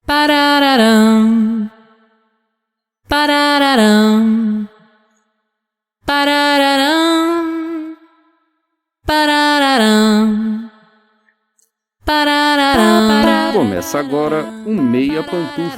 Parararam. Parararam. Parararam. Parararam. Parararam. Começa agora o Meia Pantufa.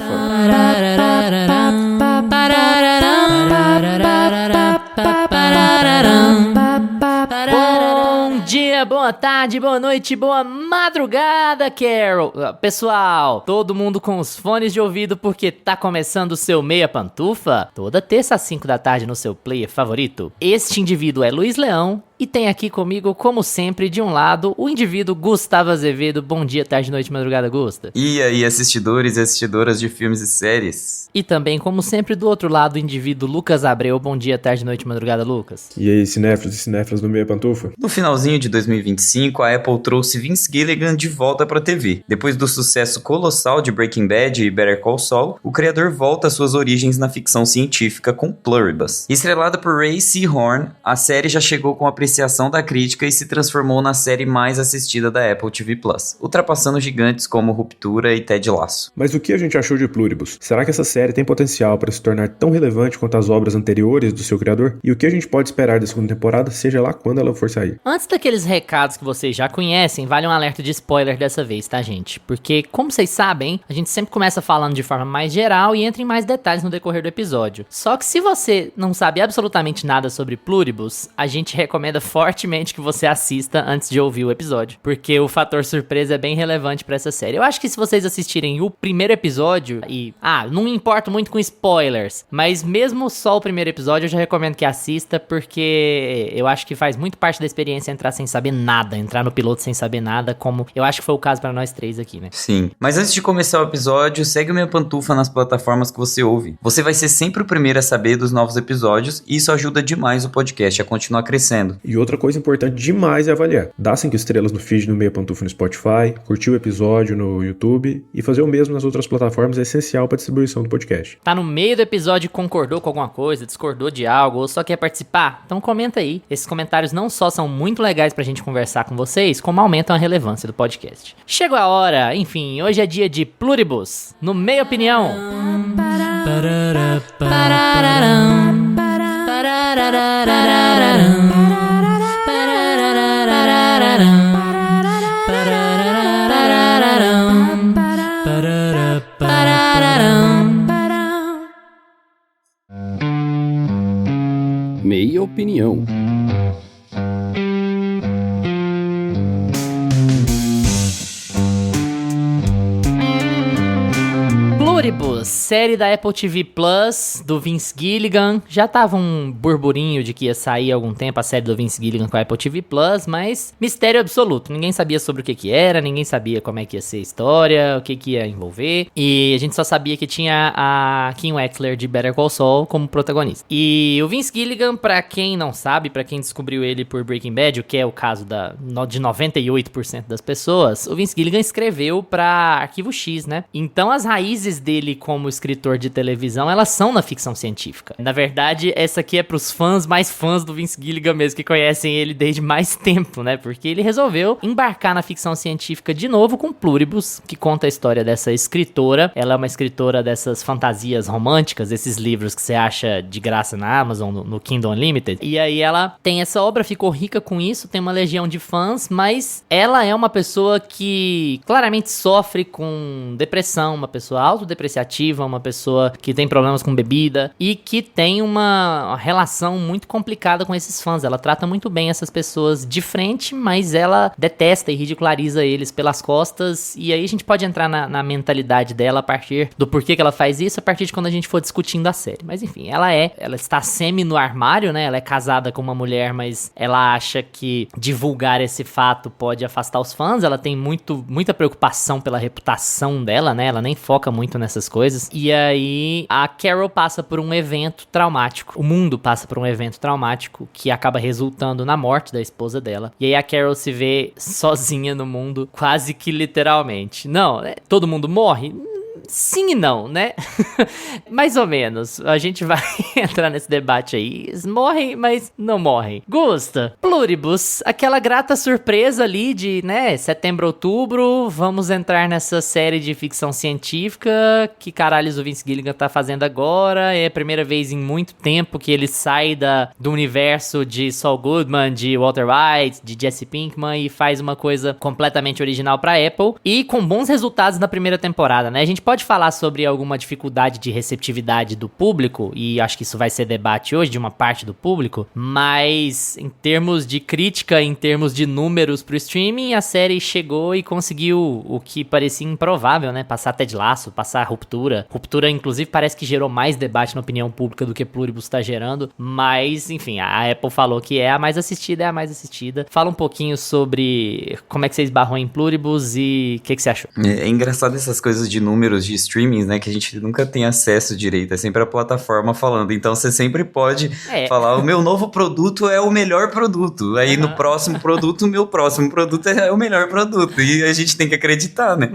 Bom dia, boa tarde, boa noite, boa madrugada, Carol. Pessoal, todo mundo com os fones de ouvido porque tá começando o seu Meia Pantufa. Toda terça às 5 da tarde no seu player favorito. Este indivíduo é Luiz Leão. E tem aqui comigo, como sempre, de um lado, o indivíduo Gustavo Azevedo. Bom dia, tarde, noite, madrugada, Gusta. E aí, assistidores e assistidoras de filmes e séries. E também, como sempre, do outro lado, o indivíduo Lucas Abreu. Bom dia, tarde, noite, madrugada, Lucas. E aí, cinéfilos e cinéfilas do Meia Pantufa? No finalzinho de 2025, a Apple trouxe Vince Gilligan de volta pra TV. Depois do sucesso colossal de Breaking Bad e Better Call Saul, o criador volta às suas origens na ficção científica com Pluribus. Estrelada por Ray Seahorn, a série já chegou com apreciação da crítica e se transformou na série mais assistida da Apple TV+, ultrapassando gigantes como Ruptura e Ted Lasso. Mas o que a gente achou de Pluribus? Será que essa série tem potencial para se tornar tão relevante quanto as obras anteriores do seu criador? E o que a gente pode esperar da segunda temporada, seja lá quando ela for sair? Antes daqueles recados que vocês já conhecem, vale um alerta de spoiler dessa vez, tá, gente? Porque, como vocês sabem, a gente sempre começa falando de forma mais geral e entra em mais detalhes no decorrer do episódio. Só que se você não sabe absolutamente nada sobre Pluribus, a gente recomenda fortemente que você assista antes de ouvir o episódio, porque o fator surpresa é bem relevante pra essa série. Eu acho que se vocês assistirem o primeiro episódio e... não me importo muito com spoilers, mas mesmo só o primeiro episódio eu já recomendo que assista, porque eu acho que faz muito parte da experiência entrar sem saber nada, entrar no piloto sem saber nada, como eu acho que foi o caso pra nós três aqui, né? Sim, mas antes de começar o episódio, segue o Meia Pantufa nas plataformas que você ouve. Você vai ser sempre o primeiro a saber dos novos episódios e isso ajuda demais o podcast a continuar crescendo. E outra coisa importante demais é avaliar. Dá 5 estrelas no feed no Meia Pantufa no Spotify, curtir o episódio no YouTube e fazer o mesmo nas outras plataformas é essencial para a distribuição do podcast. Tá no meio do episódio e concordou com alguma coisa, discordou de algo ou só quer participar? Então comenta aí. Esses comentários não só são muito legais pra gente conversar com vocês, como aumentam a relevância do podcast. Chegou a hora, enfim, hoje é dia de Pluribus, no Meia Opinião. Meia Opinião. Pluribus, série da Apple TV Plus, do Vince Gilligan. Já tava um burburinho de que ia sair há algum tempo a série do Vince Gilligan com a Apple TV Plus, mas mistério absoluto. Ninguém sabia sobre o que era, ninguém sabia como é que ia ser a história, o que ia envolver. E a gente só sabia que tinha a Kim Wexler de Better Call Saul como protagonista. E o Vince Gilligan, pra quem não sabe, pra quem descobriu ele por Breaking Bad, o que é o caso de 98% das pessoas, o Vince Gilligan escreveu pra Arquivo X, né? Então as raízes dele como escritor de televisão, elas são na ficção científica. Na verdade, essa aqui é pros fãs mais fãs do Vince Gilligan mesmo, que conhecem ele desde mais tempo, né? Porque ele resolveu embarcar na ficção científica de novo com Pluribus, que conta a história dessa escritora. Ela é uma escritora dessas fantasias românticas, esses livros que você acha de graça na Amazon, no Kindle Unlimited. E aí ela tem essa obra, ficou rica com isso, tem uma legião de fãs, mas ela é uma pessoa que claramente sofre com depressão, uma pessoa autodepreciativa, uma pessoa que tem problemas com bebida e que tem uma relação muito complicada com esses fãs. Ela trata muito bem essas pessoas de frente, mas ela detesta e ridiculariza eles pelas costas, e aí a gente pode entrar na mentalidade dela a partir do porquê que ela faz isso, a partir de quando a gente for discutindo a série. Mas enfim, ela está semi no armário, né? Ela é casada com uma mulher, mas ela acha que divulgar esse fato pode afastar os fãs. Ela tem muita preocupação pela reputação dela, né? Ela nem foca muito nessas coisas. E aí a Carol passa por um evento traumático. O mundo passa por um evento traumático que acaba resultando na morte da esposa dela. E aí a Carol se vê sozinha no mundo, quase que literalmente. Não, todo mundo morre? sim e não, né? Mais ou menos. A gente vai entrar nesse debate aí. Eles morrem, mas não morrem. Gusta, Pluribus, aquela grata surpresa ali de, né, setembro, outubro, vamos entrar nessa série de ficção científica. Que caralhos o Vince Gilligan tá fazendo agora? É a primeira vez em muito tempo que ele sai do universo de Saul Goodman, de Walter White, de Jesse Pinkman e faz uma coisa completamente original pra Apple e com bons resultados na primeira temporada, né? A gente pode falar sobre alguma dificuldade de receptividade do público e acho que isso vai ser debate hoje de uma parte do público, mas em termos de crítica, em termos de números pro streaming, a série chegou e conseguiu o que parecia improvável, né? Passar Ted Lasso, passar Ruptura. Ruptura, inclusive, parece que gerou mais debate na opinião pública do que Pluribus tá gerando, mas, enfim, a Apple falou que é a mais assistida, Fala um pouquinho sobre como é que você esbarrou em Pluribus e o que você achou. É engraçado essas coisas de números de streamings, né, que a gente nunca tem acesso direito, é sempre a plataforma falando, então você sempre pode falar, o meu novo produto é o melhor produto, aí no próximo produto, o meu próximo produto é o melhor produto, e a gente tem que acreditar, né,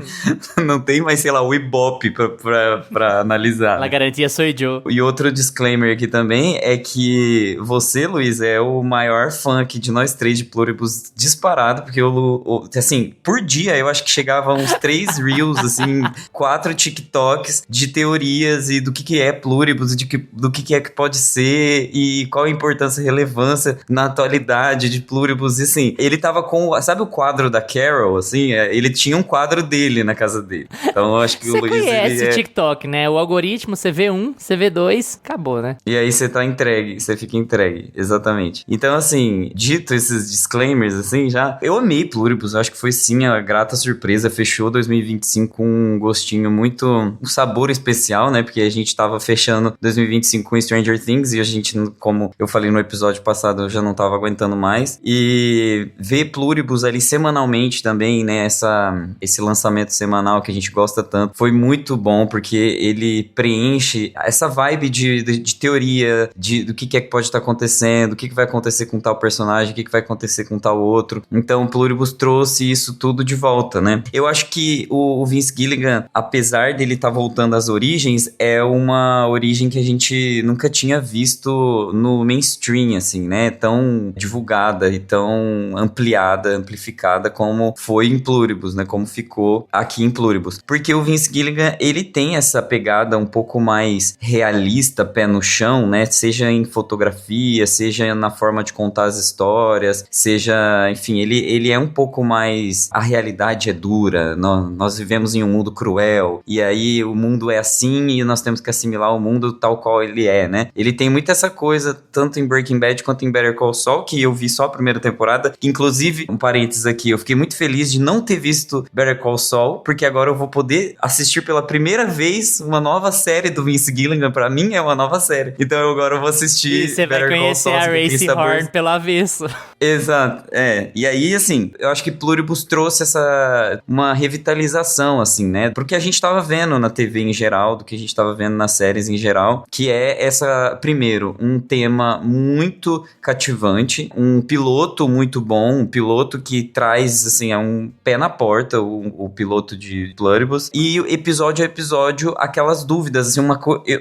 não tem mais, sei lá, o Ibope pra analisar. A garantia sou eu. E outro disclaimer aqui também é que você, Luiz, é o maior fã aqui de nós três de Pluribus disparado, porque assim, por dia eu acho que chegava a uns 3 Reels, assim, 4 TikToks de teorias e do que é Pluribus, do que é que pode ser e qual a importância e relevância na atualidade de Pluribus. E assim, ele tava com, sabe o quadro da Carol, assim? Ele tinha um quadro dele na casa dele. Então eu acho que o Luiz... Você conhece o TikTok, né? O algoritmo, você vê um, você vê dois, acabou, né? E aí você tá entregue, você fica entregue, exatamente. Então assim, dito esses disclaimers, assim, já... Eu amei Pluribus, eu acho que foi sim a grata surpresa, fechou 2025 com um gostinho muito... um sabor especial, né? Porque a gente tava fechando 2025 com Stranger Things e a gente, como eu falei no episódio passado, eu já não tava aguentando mais. E ver Pluribus ali semanalmente também, né? Esse lançamento semanal que a gente gosta tanto, foi muito bom, porque ele preenche essa vibe de teoria, do que é que pode estar acontecendo, o que vai acontecer com tal personagem, o que vai acontecer com tal outro. Então, o Pluribus trouxe isso tudo de volta, né? Eu acho que o Vince Gilligan, apesar dele estar voltando às origens, é uma origem que a gente nunca tinha visto no mainstream, assim, né? Tão divulgada e tão amplificada como foi em Pluribus, né? Como ficou aqui em Pluribus. Porque o Vince Gilligan, ele tem essa pegada um pouco mais realista, pé no chão, né? Seja em fotografia, seja na forma de contar as histórias, seja, enfim, ele é um pouco mais... A realidade é dura, nós vivemos em um mundo cruel, e aí o mundo é assim e nós temos que assimilar o mundo tal qual ele é, né? Ele tem muito essa coisa, tanto em Breaking Bad quanto em Better Call Saul, que eu vi só a primeira temporada, que inclusive, um parênteses aqui, eu fiquei muito feliz de não ter visto Better Call Saul, porque agora eu vou poder assistir pela primeira vez uma nova série do Vince Gilligan. Pra mim é uma nova série, então agora eu vou assistir e você vai conhecer a Racy Horn pelo avesso. Exato, e aí, assim, eu acho que Pluribus trouxe uma revitalização, assim, né, porque a gente tava vendo na TV em geral, do que a gente tava vendo nas séries em geral, que é primeiro, um tema muito cativante, um piloto muito bom, um piloto que traz, assim, um pé na porta, o piloto de Pluribus, e episódio a episódio, aquelas dúvidas, assim,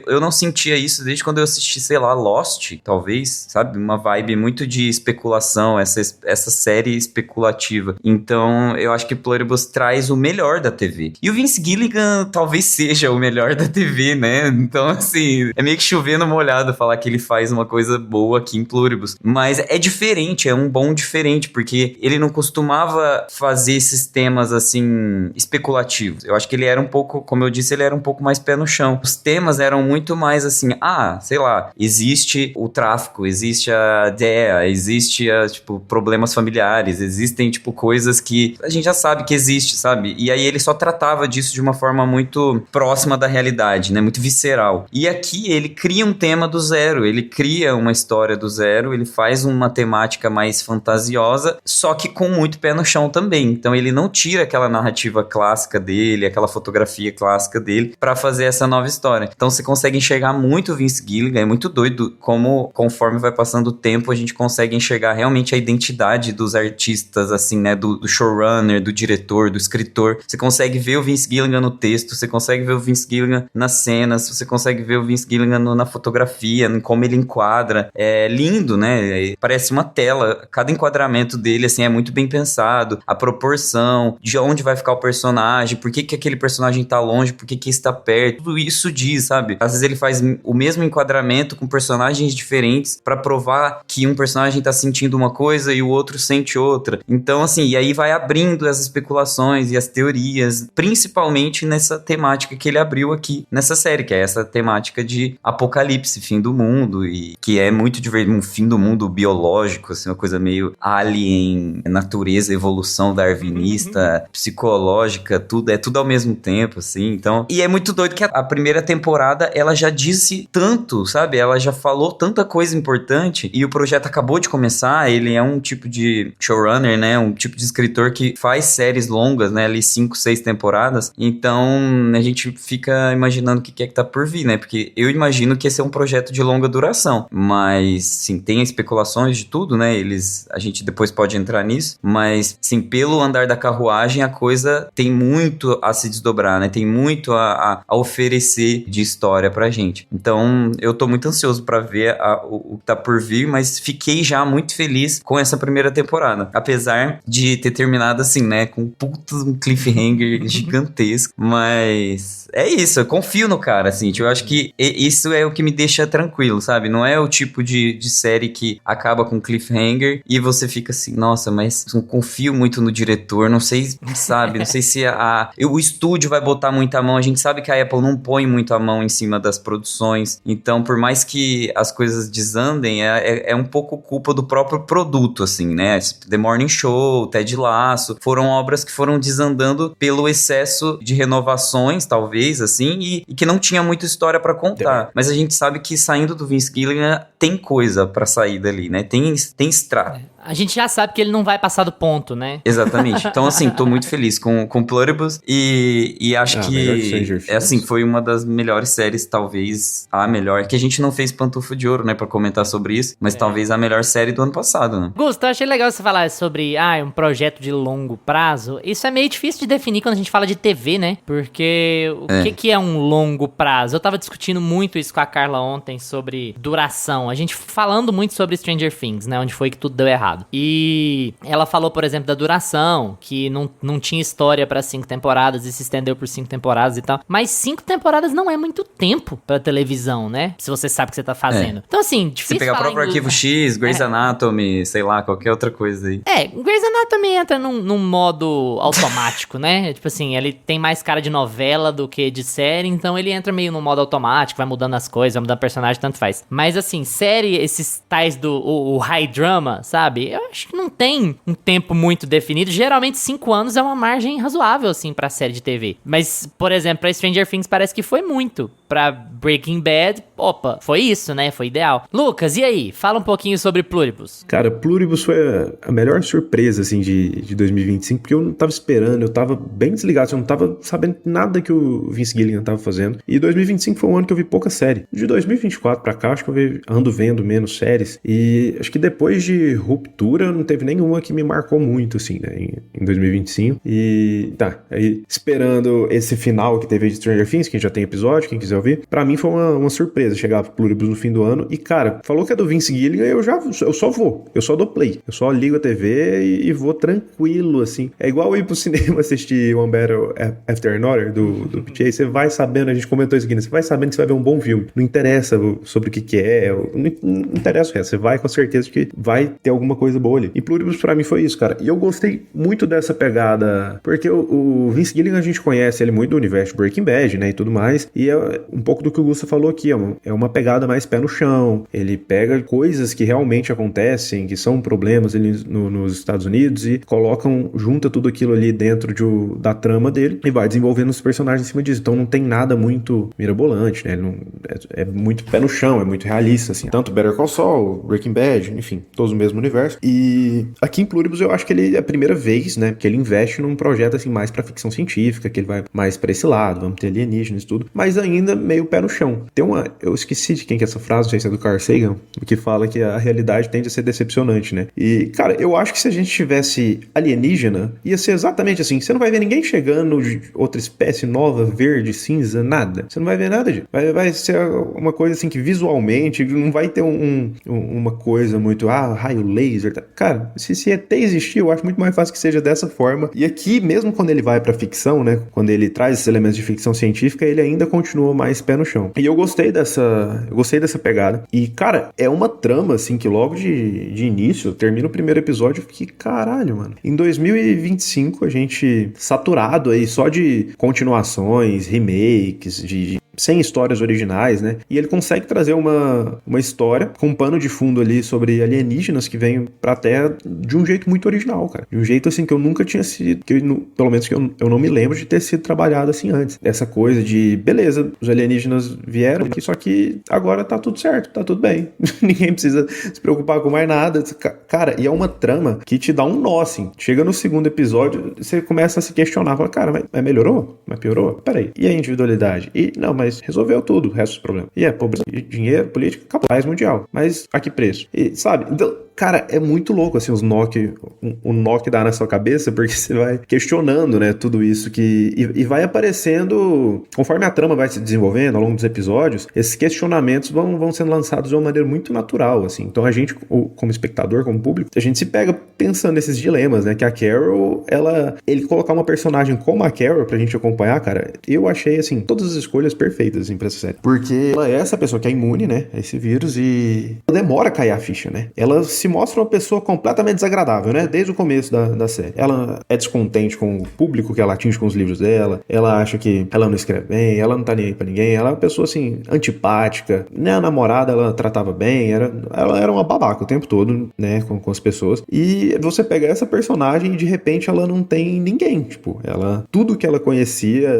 eu não sentia isso desde quando eu assisti, sei lá, Lost, talvez, sabe, uma vibe muito de especulação, essa série especulativa. Então, eu acho que Pluribus traz o melhor da TV. E o Vince Gilligan talvez seja o melhor da TV, né? Então, assim, é meio que chover no molhado falar que ele faz uma coisa boa aqui em Pluribus. Mas é diferente, é um bom diferente, porque ele não costumava fazer esses temas, assim, especulativos. Eu acho que ele era um pouco, como eu disse, ele era um pouco mais pé no chão. Os temas eram muito mais assim, sei lá, existe o tráfico, existe a DEA, existe, tipo, problemas familiares, existem, tipo, coisas que a gente já sabe que existe, sabe? E aí ele só tratava disso de uma forma muito próxima da realidade, né? Muito visceral. E aqui ele cria um tema do zero, ele cria uma história do zero, ele faz uma temática mais fantasiosa, só que com muito pé no chão também. Então ele não tira aquela narrativa clássica dele, aquela fotografia clássica dele, pra fazer essa nova história. Então você consegue enxergar muito o Vince Gilligan, é muito doido como, conforme vai passando o tempo, a gente consegue enxergar realmente a identidade dos artistas, assim, né? Do showrunner, do diretor, do escritor. Você consegue ver o Vince Gilligan no texto, contexto, você consegue ver o Vince Gilligan nas cenas, você consegue ver o Vince Gilligan na fotografia, em como ele enquadra. É lindo, né? Parece uma tela. Cada enquadramento dele, assim, é muito bem pensado. A proporção, de onde vai ficar o personagem, por que aquele personagem tá longe, por que esse tá perto. Tudo isso diz, sabe? Às vezes ele faz o mesmo enquadramento com personagens diferentes pra provar que um personagem tá sentindo uma coisa e o outro sente outra. Então, assim, e aí vai abrindo as especulações e as teorias, principalmente nessa temática que ele abriu aqui nessa série, que é essa temática de apocalipse, fim do mundo, e que é muito divertido, um fim do mundo biológico, assim, uma coisa meio alien, natureza, evolução darwinista, psicológica, tudo, é tudo ao mesmo tempo, assim, então... E é muito doido que a primeira temporada, ela já disse tanto, sabe? Ela já falou tanta coisa importante, e o projeto acabou de começar, ele é um tipo de showrunner, né? Um tipo de escritor que faz séries longas, né? Ali 5, 6 temporadas. Então, a gente fica imaginando o que é que tá por vir, né? Porque eu imagino que esse é um projeto de longa duração. Mas, sim, tem especulações de tudo, né? A gente depois pode entrar nisso. Mas, sim, pelo andar da carruagem, a coisa tem muito a se desdobrar, né? Tem muito a oferecer de história pra gente. Então, eu tô muito ansioso pra ver o que tá por vir, mas fiquei já muito feliz com essa primeira temporada. Apesar de ter terminado assim, né? Com um cliffhanger gigantesco. Mas é isso, eu confio no cara, assim. Eu acho que isso é o que me deixa tranquilo, sabe? Não é o tipo de série que acaba com cliffhanger e você fica assim, nossa, mas não confio muito no diretor, não sei, sabe? Não sei se o estúdio vai botar muita mão. A gente sabe que a Apple não põe muito a mão em cima das produções. Então, por mais que as coisas desandem, é um pouco culpa do próprio produto, assim, né? The Morning Show, Ted Lasso, foram obras que foram desandando pelo excesso de renovações, talvez, assim, e que não tinha muita história pra contar. Mas a gente sabe que saindo do Vince Gilligan tem coisa pra sair dali, né? Tem extrato. A gente já sabe que ele não vai passar do ponto, né? Exatamente. Então, assim, tô muito feliz com Pluribus e acho que, assim, foi uma das melhores séries, talvez a melhor, que a gente não fez Pantufo de Ouro, né, pra comentar sobre isso, mas talvez a melhor série do ano passado, né? Gusto, eu achei legal você falar sobre, um projeto de longo prazo. Isso é meio difícil de definir quando a gente fala de TV, né? Porque o que é um longo prazo? Eu tava discutindo muito isso com a Carla ontem sobre duração. A gente falando muito sobre Stranger Things, né? Onde foi que tudo deu errado. E ela falou, por exemplo, da duração, que não tinha história pra 5 temporadas e se estendeu por 5 temporadas e tal. Mas 5 temporadas não é muito tempo pra televisão, né? Se você sabe o que você tá fazendo. Então, assim, difícil você pegar o próprio Arquivo X, Grey's Anatomy, sei lá, qualquer outra coisa aí. Grey's Anatomy entra num modo automático, né? Tipo assim, ele tem mais cara de novela do que de série, então ele entra meio no modo automático, vai mudando as coisas, vai mudando personagem, tanto faz. Mas assim, série, esses tais o high drama, sabe? Eu acho que não tem um tempo muito definido. Geralmente 5 anos é uma margem razoável, assim, pra série de TV. Mas, por exemplo, pra Stranger Things parece que foi muito. Pra Breaking Bad, foi isso, né? Foi ideal. Lucas, e aí? Fala um pouquinho sobre Pluribus. Cara, Pluribus foi a melhor surpresa, assim, de 2025, porque eu não tava esperando, eu tava bem desligado, eu não tava sabendo nada que o Vince Gilligan tava fazendo. E 2025 foi um ano que eu vi pouca série. De 2024 pra cá, acho que eu ando vendo menos séries. E acho que depois de Ruptura, não teve nenhuma que me marcou muito, assim, né, em 2025. E aí esperando esse final que teve de Stranger Things, quem já tem episódio, quem quiser ouvir, pra mim foi uma surpresa chegar pro Pluribus no fim do ano. E, cara, falou que é do Vince Gilligan, eu só dou play. Eu só ligo a TV e vou tranquilo, assim. É igual ir pro cinema assistir One Battle After Another, do PJ. Você vai sabendo, a gente comentou isso aqui, né? Você vai sabendo que você vai ver um bom filme. Não interessa sobre o que é, não interessa o resto. Você vai com certeza que vai ter alguma coisa boa ali. E Pluribus pra mim foi isso, cara. E eu gostei muito dessa pegada, porque o Vince Gilligan a gente conhece ele muito do universo de Breaking Bad, né, e tudo mais. E é um pouco do que o Gusta falou aqui, é uma pegada mais pé no chão. Ele pega coisas que realmente acontecem, que são problemas ali nos Estados Unidos e junta tudo aquilo ali dentro da trama dele e vai desenvolvendo os personagens em cima disso. Então não tem nada muito mirabolante, né? É muito pé no chão, é muito realista, assim. Tanto Better Call Saul, Breaking Bad, enfim, todos no mesmo universo. universo. E aqui em Pluribus eu acho que ele é a primeira vez, né, que ele investe num projeto assim mais pra ficção científica, que ele vai mais pra esse lado, vamos ter alienígenas e tudo, mas ainda meio pé no chão. Eu esqueci de quem que é essa frase, não sei se é do Carl Sagan, que fala que a realidade tende a ser decepcionante, né? E, cara, eu acho que se a gente tivesse alienígena, ia ser exatamente assim. Você não vai ver ninguém chegando de outra espécie nova, verde, cinza, nada. Você não vai ver nada disso. Vai ser uma coisa assim que visualmente não vai ter uma coisa muito, raio laser. Tá? Cara, se ET existir, eu acho muito mais fácil que seja dessa forma. E aqui, mesmo quando ele vai pra ficção, né? Quando ele traz esses elementos de ficção científica, ele ainda continua mais pé no chão. E eu gostei dessa pegada. E, cara, é uma trama, assim, que logo de início, termina o primeiro episódio, eu fiquei, caralho, mano. Em 2025, a gente saturado aí só de continuações, remakes, sem histórias originais, né? E ele consegue trazer uma história com um pano de fundo ali sobre alienígenas que vêm pra Terra de um jeito muito original, cara. De um jeito, assim, que eu nunca tinha sido, pelo menos que eu não me lembro de ter sido trabalhado assim antes. Essa coisa de, beleza, os alienígenas vieram aqui, só que agora tá tudo certo, tá tudo bem. Ninguém precisa se preocupar com mais nada. Cara, e é uma trama que te dá um nó, assim. Chega no segundo episódio, você começa a se questionar, fala, cara, mas melhorou? Mas piorou? Peraí. E a individualidade? E, não, mas resolveu tudo, o resto dos problemas. E pobreza, dinheiro, política, acabou. Paz mundial. Mas a que preço? E, sabe? Então, cara, é muito louco, assim, o nó que dá na sua cabeça, porque você vai questionando, né, tudo isso e vai aparecendo, conforme a trama vai se desenvolvendo ao longo dos episódios, esses questionamentos vão sendo lançados de uma maneira muito natural, assim. Então a gente, como espectador, como público, a gente se pega pensando nesses dilemas, né, que a Carol, ele colocar uma personagem como a Carol pra gente acompanhar, cara, eu achei, assim, todas as escolhas perfeitas, assim, pra essa série. Porque ela é essa pessoa que é imune, né, a esse vírus e demora a cair a ficha, né. Ela se mostra uma pessoa completamente desagradável, né? Desde o começo da série. Ela é descontente com o público que ela atinge com os livros dela, ela acha que ela não escreve bem, ela não tá nem aí pra ninguém, ela é uma pessoa, assim, antipática, né? A namorada, ela tratava bem, ela era uma babaca o tempo todo, né? Com as pessoas. E você pega essa personagem e, de repente, ela não tem ninguém, tipo, tudo que ela conhecia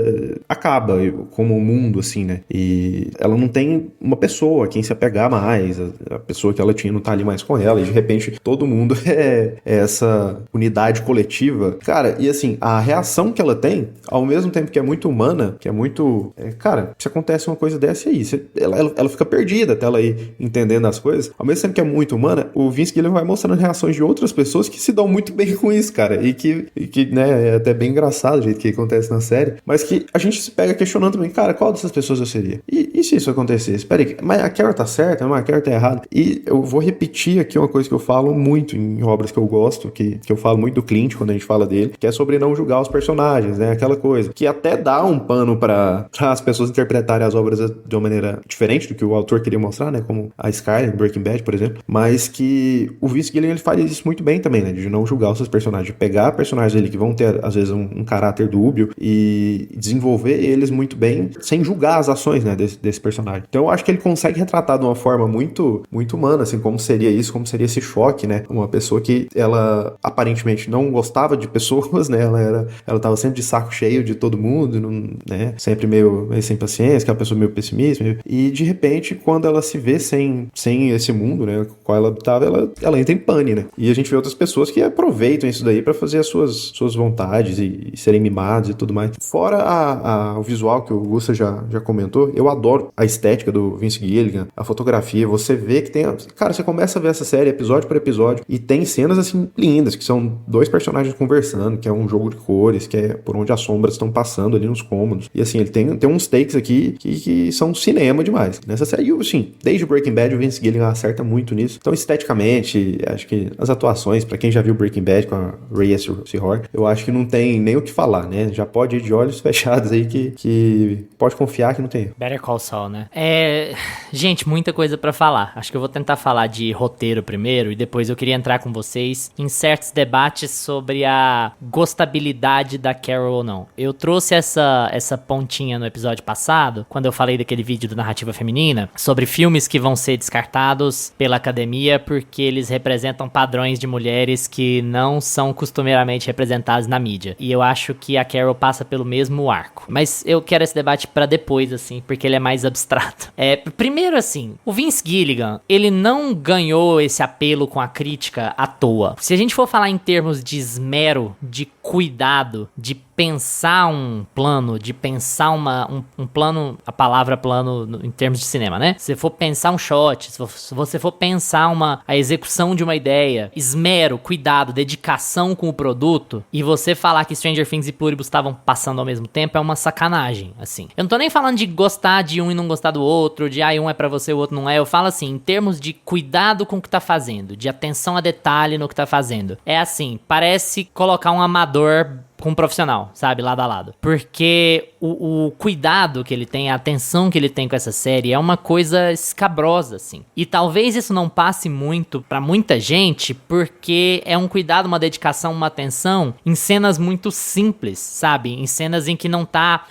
acaba, como o mundo, assim, né? E ela não tem uma pessoa a quem se apegar mais, a pessoa que ela tinha não tá ali mais com ela, e de repente todo mundo é essa unidade coletiva. Cara, e assim, a reação que ela tem, ao mesmo tempo que é muito humana, que é muito... cara, se acontece uma coisa dessa aí, ela fica perdida até ela ir entendendo as coisas. Ao mesmo tempo que é muito humana, o Vince Gilligan vai mostrando reações de outras pessoas que se dão muito bem com isso, cara, e que né, é até bem engraçado o jeito que acontece na série, mas que a gente se pega questionando também, cara, qual dessas pessoas eu seria? E se isso acontecesse? Peraí, mas a Carol tá certa, mas a Carol tá errada? E eu vou repetir aqui uma coisa que eu falo muito em obras que eu gosto, que eu falo muito do Clint quando a gente fala dele, que é sobre não julgar os personagens, né? Aquela coisa que até dá um pano para as pessoas interpretarem as obras de uma maneira diferente do que o autor queria mostrar, né? Como a Skyler, Breaking Bad, por exemplo. Mas que o Vince Gilligan, ele faz isso muito bem também, né? De não julgar os seus personagens, de pegar personagens ali que vão ter, às vezes, um caráter dúbio e desenvolver eles muito bem, sem julgar as ações, né? Desse personagem. Então eu acho que ele consegue retratar de uma forma muito, muito humana, assim, como seria isso, como seria esse choque, né? Uma pessoa que ela aparentemente não gostava de pessoas, né? Ela tava sempre de saco cheio de todo mundo, né? Sempre meio sem paciência, aquela pessoa meio pessimista. E de repente, quando ela se vê sem esse mundo, né? Com qual ela habitava, ela entra em pane, né? E a gente vê outras pessoas que aproveitam isso daí pra fazer as suas vontades e serem mimados e tudo mais. Fora o visual que o Gusta já comentou, eu adoro a estética do Vince Gilligan, a fotografia. Você vê que tem... Cara, você começa a ver essa série episódio por episódio e tem cenas assim lindas, que são dois personagens conversando, que é um jogo de cores, que é por onde as sombras estão passando ali nos cômodos. E assim, ele tem uns takes aqui que são cinema demais. Nessa série, assim, desde Breaking Bad, o Vince Gilligan acerta muito nisso. Então, esteticamente, acho que as atuações, pra quem já viu Breaking Bad com a Rhea Seehorn, eu acho que não tem nem o que falar, né? Já pode ir de olhos fechados aí que pode confiar que não tem. Better Call Saul, né? Gente, muita coisa pra falar. Acho que eu vou tentar falar de roteiro primeiro e depois eu queria entrar com vocês em certos debates sobre a gostabilidade da Carol ou não. Eu trouxe essa pontinha no episódio passado, quando eu falei daquele vídeo do Narrativa Feminina, sobre filmes que vão ser descartados pela academia porque eles representam padrões de mulheres que não são costumeiramente representados na mídia. E eu acho que a Carol passa pelo mesmo arco. Mas eu quero esse debate pra depois, assim, porque ele é mais abstrato. Primeiro, assim, o Vince Gilligan, ele não ganhou esse apelo com a crítica à toa. Se a gente for falar em termos de esmero, de cuidado, de pensar um plano, de pensar um plano, a palavra plano em termos de cinema, né? Se for pensar um shot, se você for pensar a execução de uma ideia, esmero, cuidado, dedicação com o produto, e você falar que Stranger Things e Pluribus estavam passando ao mesmo tempo, é uma sacanagem, assim. Eu não tô nem falando de gostar de um e não gostar do outro, de um é pra você, o outro não é. Eu falo assim, em termos de cuidado com o que tá fazendo, de atenção a detalhe no que tá fazendo. É assim, parece colocar um amador com um profissional, sabe, lado a lado. Porque o cuidado que ele tem, a atenção que ele tem com essa série é uma coisa escabrosa, assim. E talvez isso não passe muito pra muita gente, porque é um cuidado, uma dedicação, uma atenção em cenas muito simples, sabe? Em cenas em que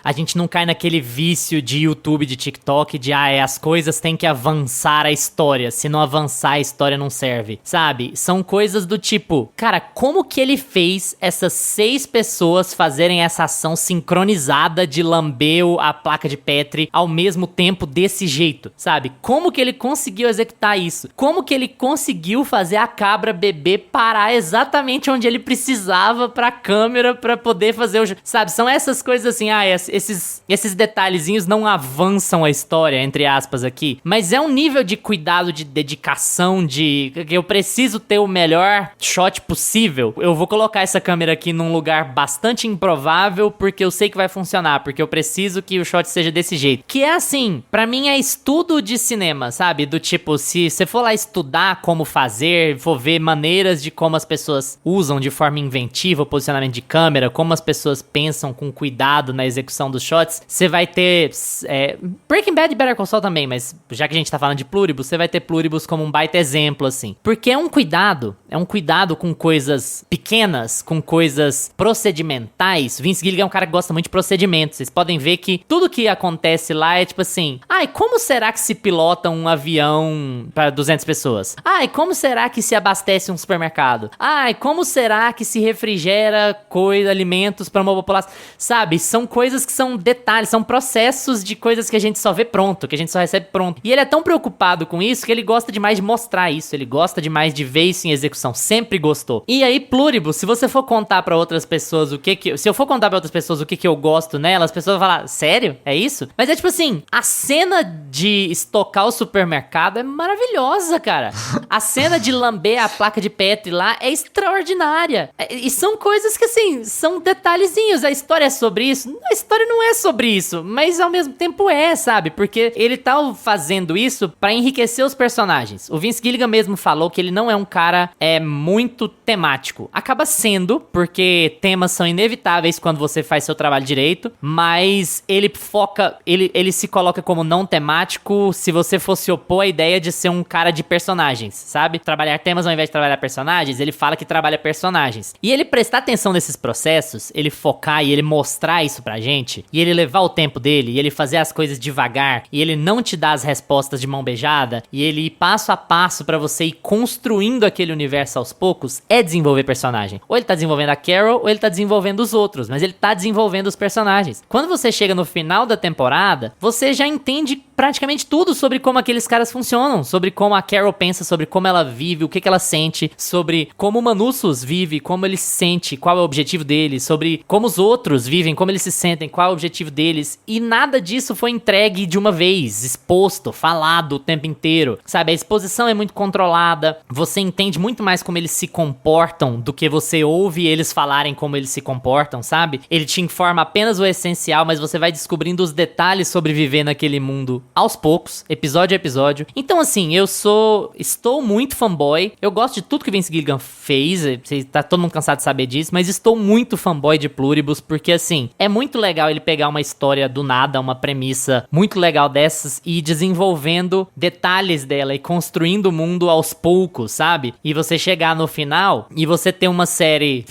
a gente não cai naquele vício de YouTube, de TikTok, de as coisas têm que avançar a história. Se não avançar, a história não serve, sabe? São coisas do tipo, cara, como que ele fez essas 6 pessoas fazerem essa ação sincronizada de lamber a placa de Petri ao mesmo tempo desse jeito, sabe? Como que ele conseguiu executar isso? Como que ele conseguiu fazer a cabra bebê parar exatamente onde ele precisava pra câmera pra poder fazer o... Sabe? São essas coisas assim, esses detalhezinhos não avançam a história, entre aspas aqui, mas é um nível de cuidado, de dedicação, de... Eu preciso ter o melhor shot possível. Eu vou colocar essa câmera aqui num lugar bastante improvável, porque eu sei que vai funcionar, porque eu preciso que o shot seja desse jeito. Que é assim, pra mim é estudo de cinema, sabe? Do tipo, se você for lá estudar como fazer, for ver maneiras de como as pessoas usam de forma inventiva o posicionamento de câmera, como as pessoas pensam com cuidado na execução dos shots, você vai ter... Breaking Bad e Better Call Saul também, mas já que a gente tá falando de Pluribus, você vai ter Pluribus como um baita exemplo, assim. Porque é um cuidado com coisas pequenas, com coisas procedimentais. Vince Gilligan é um cara que gosta muito de procedimentos. Vocês podem ver que tudo que acontece lá é tipo assim, como será que se pilota um avião para 200 pessoas? Como será que se abastece um supermercado? Como será que se refrigera alimentos para uma população? Sabe? São coisas que são detalhes, são processos de coisas que a gente só vê pronto, que a gente só recebe pronto. E ele é tão preocupado com isso que ele gosta demais de mostrar isso, ele gosta demais de ver isso em execução, sempre gostou. E aí, Pluribus, se você for contar pra outras pessoas se eu for contar pra outras pessoas o que eu gosto nela, as pessoas vão falar, sério? É isso? Mas é tipo assim, a cena de estocar o supermercado é maravilhosa, cara. A cena de lamber a placa de Petri lá é extraordinária. E são coisas que, assim, são detalhezinhos. A história é sobre isso? A história não é sobre isso, mas ao mesmo tempo sabe? Porque ele tá fazendo isso pra enriquecer os personagens. O Vince Gilligan mesmo falou que ele não é um cara muito temático. Acaba sendo, porque temas são inevitáveis quando você faz seu trabalho direito, mas ele se coloca como não temático se você fosse opor a ideia de ser um cara de personagens, sabe? Trabalhar temas ao invés de trabalhar personagens, ele fala que trabalha personagens. E ele prestar atenção nesses processos, ele focar e ele mostrar isso pra gente, e ele levar o tempo dele, e ele fazer as coisas devagar, e ele não te dar as respostas de mão beijada, e ele ir passo a passo pra você ir construindo aquele universo aos poucos, é desenvolver personagem. Ou ele tá desenvolvendo a Carol, ou ele tá desenvolvendo os outros, mas ele tá desenvolvendo os personagens. Quando você chega no final da temporada, você já entende praticamente tudo sobre como aqueles caras funcionam, sobre como a Carol pensa, sobre como ela vive, o que ela sente, sobre como o Manussus vive, como ele se sente, qual é o objetivo dele, sobre como os outros vivem, como eles se sentem, qual é o objetivo deles, e nada disso foi entregue de uma vez, exposto, falado o tempo inteiro, sabe? A exposição é muito controlada, você entende muito mais como eles se comportam do que você ouve eles falarem como eles se comportam, sabe? Ele te informa apenas o essencial, mas você vai descobrindo os detalhes sobre viver naquele mundo aos poucos, episódio a episódio. Então, assim, estou muito fanboy. Eu gosto de tudo que Vince Gilligan fez. Tá todo mundo cansado de saber disso, mas estou muito fanboy de Pluribus, porque, assim, é muito legal ele pegar uma história do nada, uma premissa muito legal dessas e ir desenvolvendo detalhes dela e construindo o mundo aos poucos, sabe? E você chegar no final e você ter uma série,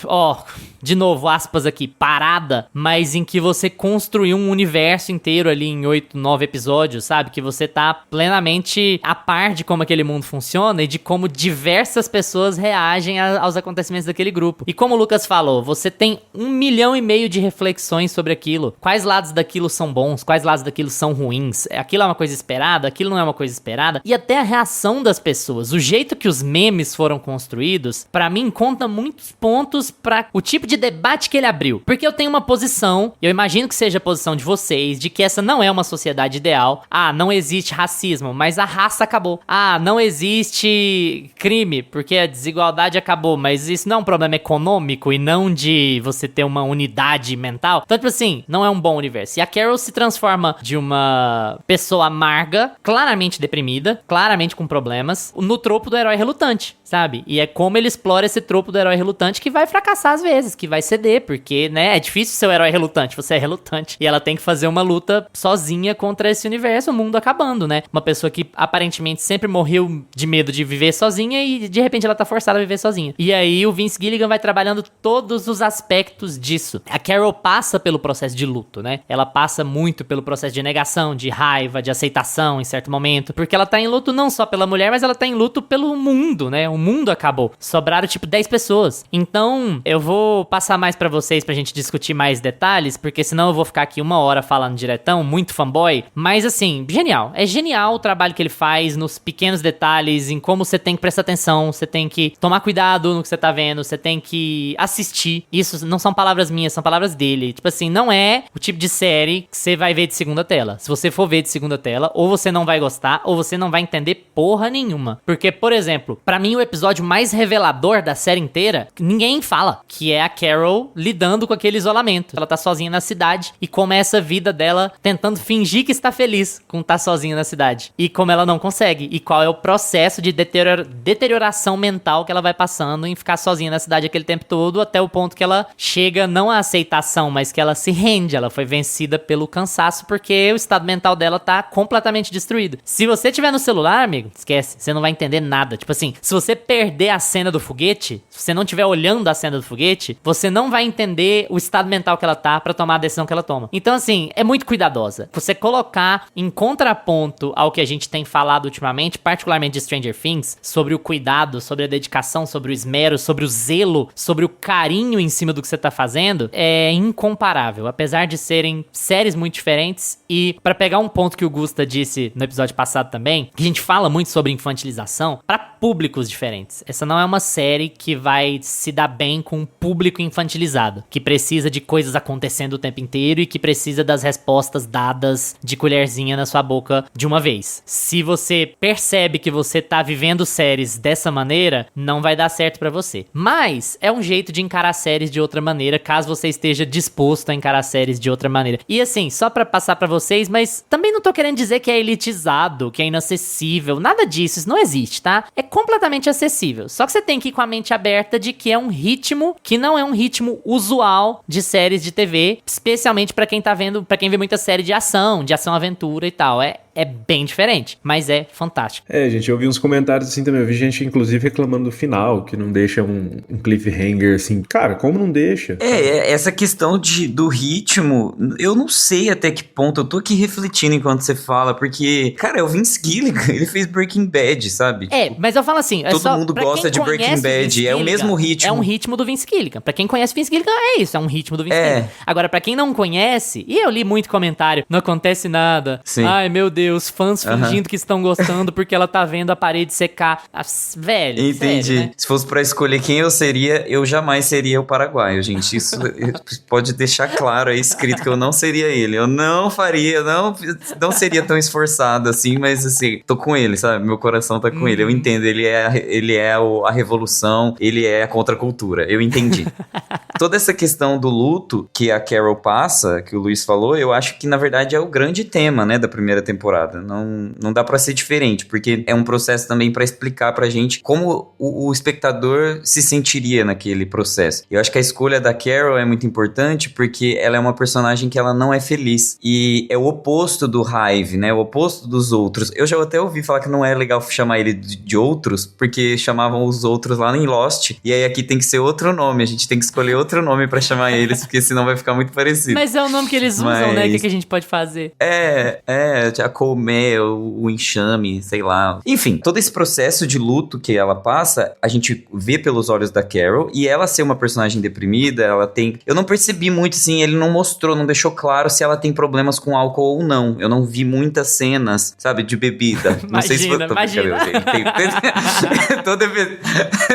de novo, aspas aqui, parada, mas em que você construiu um universo inteiro ali em 8, 9 episódios, sabe? Que você tá plenamente a par de como aquele mundo funciona e de como diversas pessoas reagem aos acontecimentos daquele grupo. E como o Lucas falou, você tem 1,5 milhão de reflexões sobre aquilo. Quais lados daquilo são bons, quais lados daquilo são ruins. Aquilo é uma coisa esperada, aquilo não é uma coisa esperada. E até a reação das pessoas, o jeito que os memes foram construídos, pra mim conta muitos pontos pra o tipo de debate que ele abriu. Porque eu tenho uma posição, eu imagino que seja a posição de vocês, de que essa não é uma sociedade ideal. Ah, não existe racismo, mas a raça acabou. Ah, não existe crime, porque a desigualdade acabou, mas isso não é um problema econômico e não de você ter uma unidade mental. Então, tipo assim, não é um bom universo. E a Carol se transforma de uma pessoa amarga, claramente deprimida, claramente com problemas, no tropo do herói relutante, sabe? E é como ele explora esse tropo do herói relutante que vai fracassar às vezes, que vai ceder, porque, né, é difícil ser o herói relutante, você é relutante. E ela tem que fazer uma luta sozinha contra esse universo, o mundo acabando, né? Uma pessoa que aparentemente sempre morreu de medo de viver sozinha e de repente ela tá forçada a viver sozinha. E aí o Vince Gilligan vai trabalhando todos os aspectos disso. A Carol passa pelo processo de luto, né? Ela passa muito pelo processo de negação, de raiva, de aceitação em certo momento, porque ela tá em luto não só pela mulher, mas ela tá em luto pelo mundo, né? O mundo acabou. Sobraram tipo 10 pessoas. Então, eu vou passar mais pra vocês pra gente discutir mais detalhes, porque senão eu vou ficar aqui 1 hora falando diretão, muito fanboy, mas assim, genial. É genial o trabalho que ele faz nos pequenos detalhes, em como você tem que prestar atenção, você tem que tomar cuidado no que você tá vendo, você tem que assistir. Isso não são palavras minhas, são palavras dele. Tipo assim, não é o tipo de série que você vai ver de segunda tela. Se você for ver de segunda tela, ou você não vai gostar, ou você não vai entender porra nenhuma. Porque, por exemplo, pra mim o episódio mais revelador da série inteira, ninguém fala, que é a Carol lidando com aquele isolamento. Ela tá sozinha na cidade e começa a vida dela tentando fingir que está feliz com estar sozinha na cidade. E como ela não consegue. E qual é o processo de deterioração mental que ela vai passando em ficar sozinha na cidade aquele tempo todo, até o ponto que ela chega não à aceitação, mas que ela se rende. Ela foi vencida pelo cansaço porque o estado mental dela tá completamente destruído. Se você tiver no celular, amigo, esquece, você não vai entender nada. Tipo assim, se você perder a cena do foguete, se você não estiver olhando a cena do foguete, você não vai entender o estado mental que ela tá pra tomar a decisão que ela toma. Então assim, é muito cuidadosa. Você colocar em contraponto ao que a gente tem falado ultimamente, particularmente de Stranger Things, sobre o cuidado, sobre a dedicação, sobre o esmero, sobre o zelo, sobre o carinho em cima do que você tá fazendo, é incomparável. Apesar de serem séries muito diferentes, e pra pegar um ponto que o Gusta disse no episódio passado também, que a gente fala muito sobre infantilização, pra públicos diferentes. Essa não é uma série que vai se dar bem com um público infantilizado, que precisa de coisas acontecendo o tempo inteiro e que precisa das respostas dadas de colherzinha na sua boca de uma vez. Se você percebe que você tá vivendo séries dessa maneira, não vai dar certo pra você. Mas é um jeito de encarar séries de outra maneira, caso você esteja disposto a encarar séries de outra maneira. E assim, só pra passar pra vocês, mas também não tô querendo dizer que é elitizado, que é inacessível, nada disso, isso não existe, tá? É completamente acessível. Só que você tem que ir com a mente aberta de que é um ritmo que não é um ritmo usual de séries de TV, especialmente pra quem tá vendo, pra quem vê muita série de ação-aventura e tal. É bem diferente, mas é fantástico. Gente, eu vi uns comentários assim também. Eu vi gente, inclusive, reclamando do final, que não deixa um cliffhanger assim. Cara, como não deixa? Essa questão do ritmo, eu não sei até que ponto. Eu tô aqui refletindo enquanto você fala, porque, cara, é o Vince Gilligan, ele fez Breaking Bad, sabe? Mas eu falo assim... Todo mundo gosta de Breaking Bad, é o mesmo ritmo. É um ritmo do Vince Gilligan. Pra quem conhece Vince Gilligan, é isso, é um ritmo do Vince Gilligan. Agora, pra quem não conhece, e eu li muito comentário, não acontece nada. Sim. Ai, meu Deus, fãs fingindo que estão gostando porque ela tá vendo a parede secar. Velho, entendi. Sério, né? Se fosse pra escolher quem eu seria, eu jamais seria o paraguaio, gente. Isso pode deixar claro aí, escrito que eu não seria ele. Eu não faria, não seria tão esforçado assim, mas assim, tô com ele, sabe? Meu coração tá com ele. Eu entendo, ele é a revolução, ele é a contracultura. Eu entendi. Toda essa questão do luto que a Carol passa, que o Luiz falou, eu acho que na verdade é o grande tema, né, da primeira temporada. temporada. Não dá pra ser diferente, porque é um processo também pra explicar pra gente como o espectador se sentiria naquele processo. Eu acho que a escolha da Carol é muito importante porque ela é uma personagem que ela não é feliz. E é o oposto do Hive, né? O oposto dos outros. Eu já até ouvi falar que não é legal chamar ele de outros, porque chamavam os outros lá em Lost. E aí aqui tem que ser outro nome. A gente tem que escolher outro nome pra chamar eles, porque senão vai ficar muito parecido. Mas é o nome que eles usam, né? O que a gente pode fazer? A colmeia, o enxame, sei lá. Enfim, todo esse processo de luto que ela passa, a gente vê pelos olhos da Carol, e ela ser uma personagem deprimida, ela tem... Eu não percebi muito, assim, ele não mostrou, não deixou claro se ela tem problemas com álcool ou não. Eu não vi muitas cenas, sabe, de bebida. Não sei se foi... Imagina.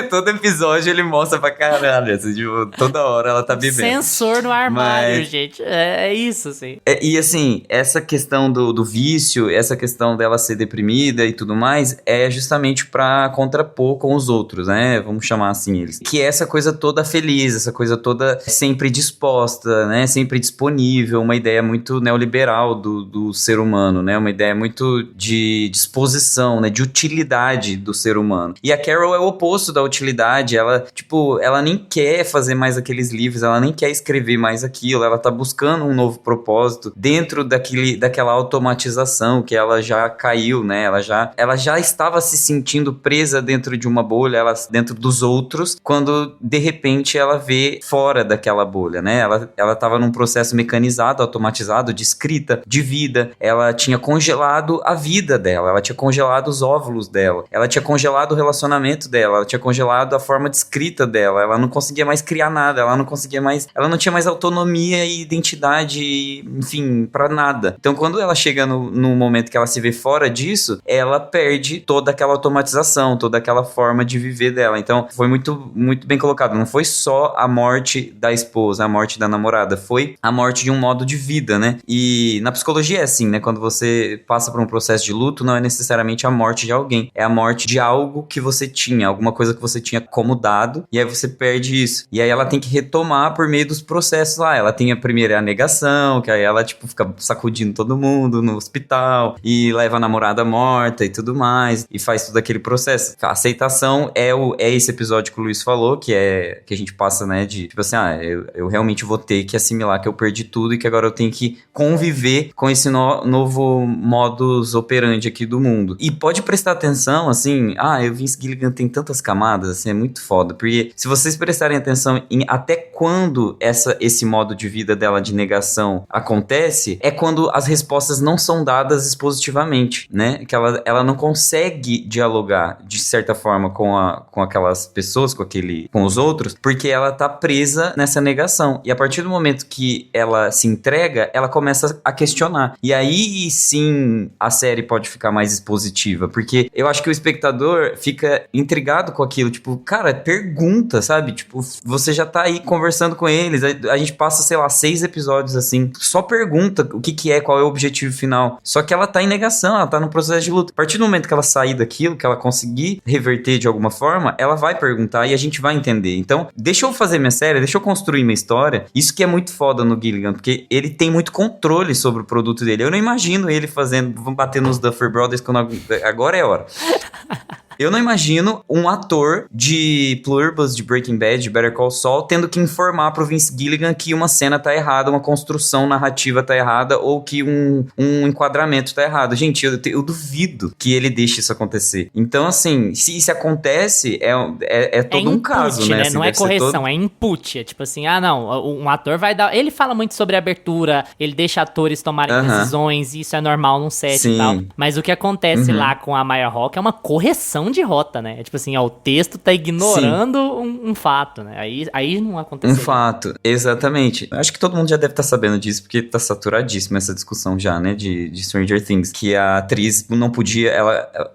Todo episódio ele mostra pra caralho, assim, tipo, toda hora ela tá bebendo. Sensor no armário, gente. É isso, assim. E assim, essa questão do vício, essa questão dela ser deprimida e tudo mais, é justamente pra contrapor com os outros, né? Vamos chamar assim eles. Que é essa coisa toda feliz, essa coisa toda sempre disposta, né? Sempre disponível, uma ideia muito neoliberal do ser humano, né? Uma ideia muito de disposição, né? De utilidade do ser humano. E a Carol é o oposto da utilidade, ela, tipo, ela nem quer fazer mais aqueles livros, ela nem quer escrever mais aquilo, ela tá buscando um novo propósito dentro daquela automatização que ela já caiu, né? Ela já estava se sentindo presa dentro de uma bolha, dentro dos outros, quando de repente ela vê fora daquela bolha, né? Ela estava num processo mecanizado, automatizado, de escrita, de vida. Ela tinha congelado a vida dela, ela tinha congelado os óvulos dela, ela tinha congelado o relacionamento dela, ela tinha congelado a forma de escrita dela, ela não conseguia mais criar nada, ela não tinha mais autonomia e identidade, enfim, pra nada. Então, quando ela chega no momento que ela se vê fora disso, ela perde toda aquela automatização, toda aquela forma de viver dela. Então, foi muito, muito bem colocado. Não foi só a morte da esposa, a morte da namorada, foi a morte de um modo de vida, né? E na psicologia é assim, né? Quando você passa por um processo de luto, não é necessariamente a morte de alguém, é a morte de algo que você tinha, alguma coisa que você tinha como dado, e aí você perde isso. E aí ela tem que retomar por meio dos processos lá. Ela tem a primeira negação, que aí ela, tipo, fica sacudindo todo mundo no hospital, e leva a namorada morta e tudo mais, e faz todo aquele processo. A aceitação é esse episódio que o Luiz falou, que a gente passa, né, de, tipo assim, eu realmente vou ter que assimilar que eu perdi tudo e que agora eu tenho que conviver com esse novo modus operandi aqui do mundo. E pode prestar atenção, assim, o Vince Gilligan tem tantas camadas, assim, é muito foda, porque se vocês prestarem atenção em até quando esse modo de vida dela de negação acontece, é quando as respostas não são dadas expositivamente, né? Que ela não consegue dialogar, de certa forma, com aquelas pessoas, com os outros, porque ela tá presa nessa negação. E a partir do momento que ela se entrega, ela começa a questionar. E aí, sim, a série pode ficar mais expositiva, porque eu acho que o espectador fica intrigado com aquilo, tipo, cara, pergunta, sabe? Tipo, você já tá aí conversando com eles, a gente passa, sei lá, 6 episódios assim, só pergunta o que é, qual é o objetivo final. Só que ela tá em negação, ela tá no processo de luta. A partir do momento que ela sair daquilo, que ela conseguir reverter de alguma forma, ela vai perguntar e a gente vai entender. Então, deixa eu fazer minha série, deixa eu construir minha história. Isso que é muito foda no Gilligan, porque ele tem muito controle sobre o produto dele. Eu não imagino ele vamos bater nos Duffer Brothers agora é a hora. Eu não imagino um ator de Pluribus, de Breaking Bad, de Better Call Saul, tendo que informar pro Vince Gilligan que uma cena tá errada, uma construção narrativa tá errada, ou que um enquadramento tá errado. Gente, eu duvido que ele deixe isso acontecer. Então, assim, se isso acontece, é todo um input, caso, né? Assim, não é correção, é input. É tipo assim, um ator vai dar... Ele fala muito sobre abertura, ele deixa atores tomarem decisões, e isso é normal num set e tal. Mas o que acontece lá com a Maya Hawke é uma correção de rota, né? É tipo assim, o texto tá ignorando um fato, né? Aí não aconteceu. Um fato, exatamente. Acho que todo mundo já deve estar sabendo disso, porque tá saturadíssima essa discussão já, né? De Stranger Things. Que a atriz não podia...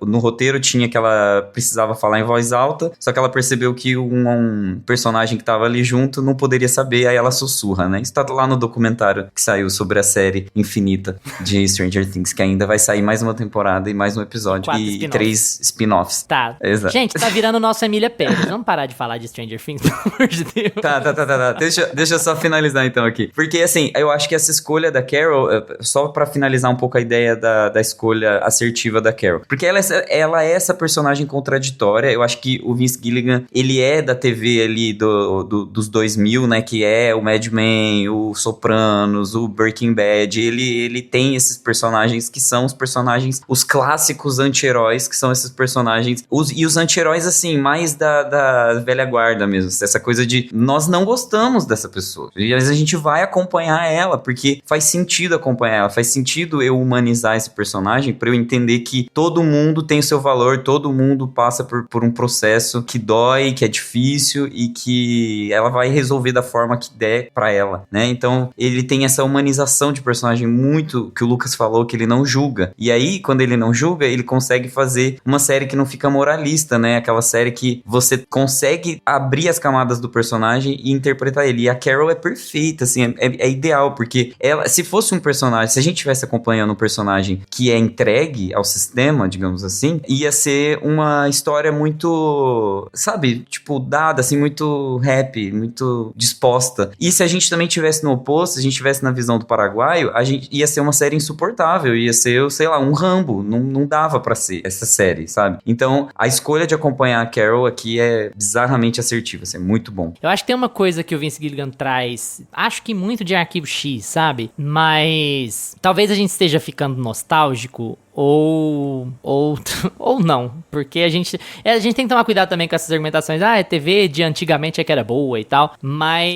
no roteiro tinha que ela precisava falar em voz alta, só que ela percebeu que um personagem que tava ali junto não poderia saber, aí ela sussurra, né? Isso tá lá no documentário que saiu sobre a série infinita de Stranger Things, que ainda vai sair mais uma temporada e mais um episódio. 3 spin-offs. Tá. Exato. Gente, tá virando o nosso Emília Pérez. Vamos parar de falar de Stranger Things, pelo amor de Deus. Tá. Deixa eu só finalizar então aqui. Porque, assim, eu acho que essa escolha da Carol, só pra finalizar um pouco a ideia da escolha assertiva da Carol. Porque ela é essa personagem contraditória. Eu acho que o Vince Gilligan, ele é da TV ali dos 2000, né? Que é o Mad Men, o Sopranos, o Breaking Bad. Ele tem esses personagens que são os personagens, os clássicos anti-heróis, que são esses personagens. E os anti-heróis, assim, mais da velha guarda mesmo. Essa coisa de nós não gostamos dessa pessoa. E às vezes a gente vai acompanhar ela, porque faz sentido acompanhar ela, faz sentido eu humanizar esse personagem pra eu entender que todo mundo tem o seu valor, todo mundo passa por um processo que dói, que é difícil e que ela vai resolver da forma que der pra ela, né? Então, ele tem essa humanização de personagem muito, que o Lucas falou, que ele não julga. E aí, quando ele não julga, ele consegue fazer uma série que não fica moralista, né? Aquela série que você consegue abrir as camadas do personagem e interpretar ele. E a Carol é perfeita, assim, é ideal, porque ela, se fosse um personagem, se a gente estivesse acompanhando um personagem que é entregue ao sistema, digamos assim, ia ser uma história muito, sabe, tipo, dada, assim, muito happy, muito disposta. E se a gente também tivesse no oposto, se a gente tivesse na visão do paraguaio, a gente ia ser uma série insuportável, ia ser, sei lá, um Rambo, não dava pra ser essa série, sabe? Então, a escolha de acompanhar a Carol aqui é bizarramente assertiva, assim, é muito bom. Eu acho que tem uma coisa que o Vince Gilligan traz, acho que muito de Arquivo X, sabe? Mas talvez a gente esteja ficando nostálgico ou não, porque a gente tem que tomar cuidado também com essas argumentações, a TV de antigamente é que era boa e tal, mas...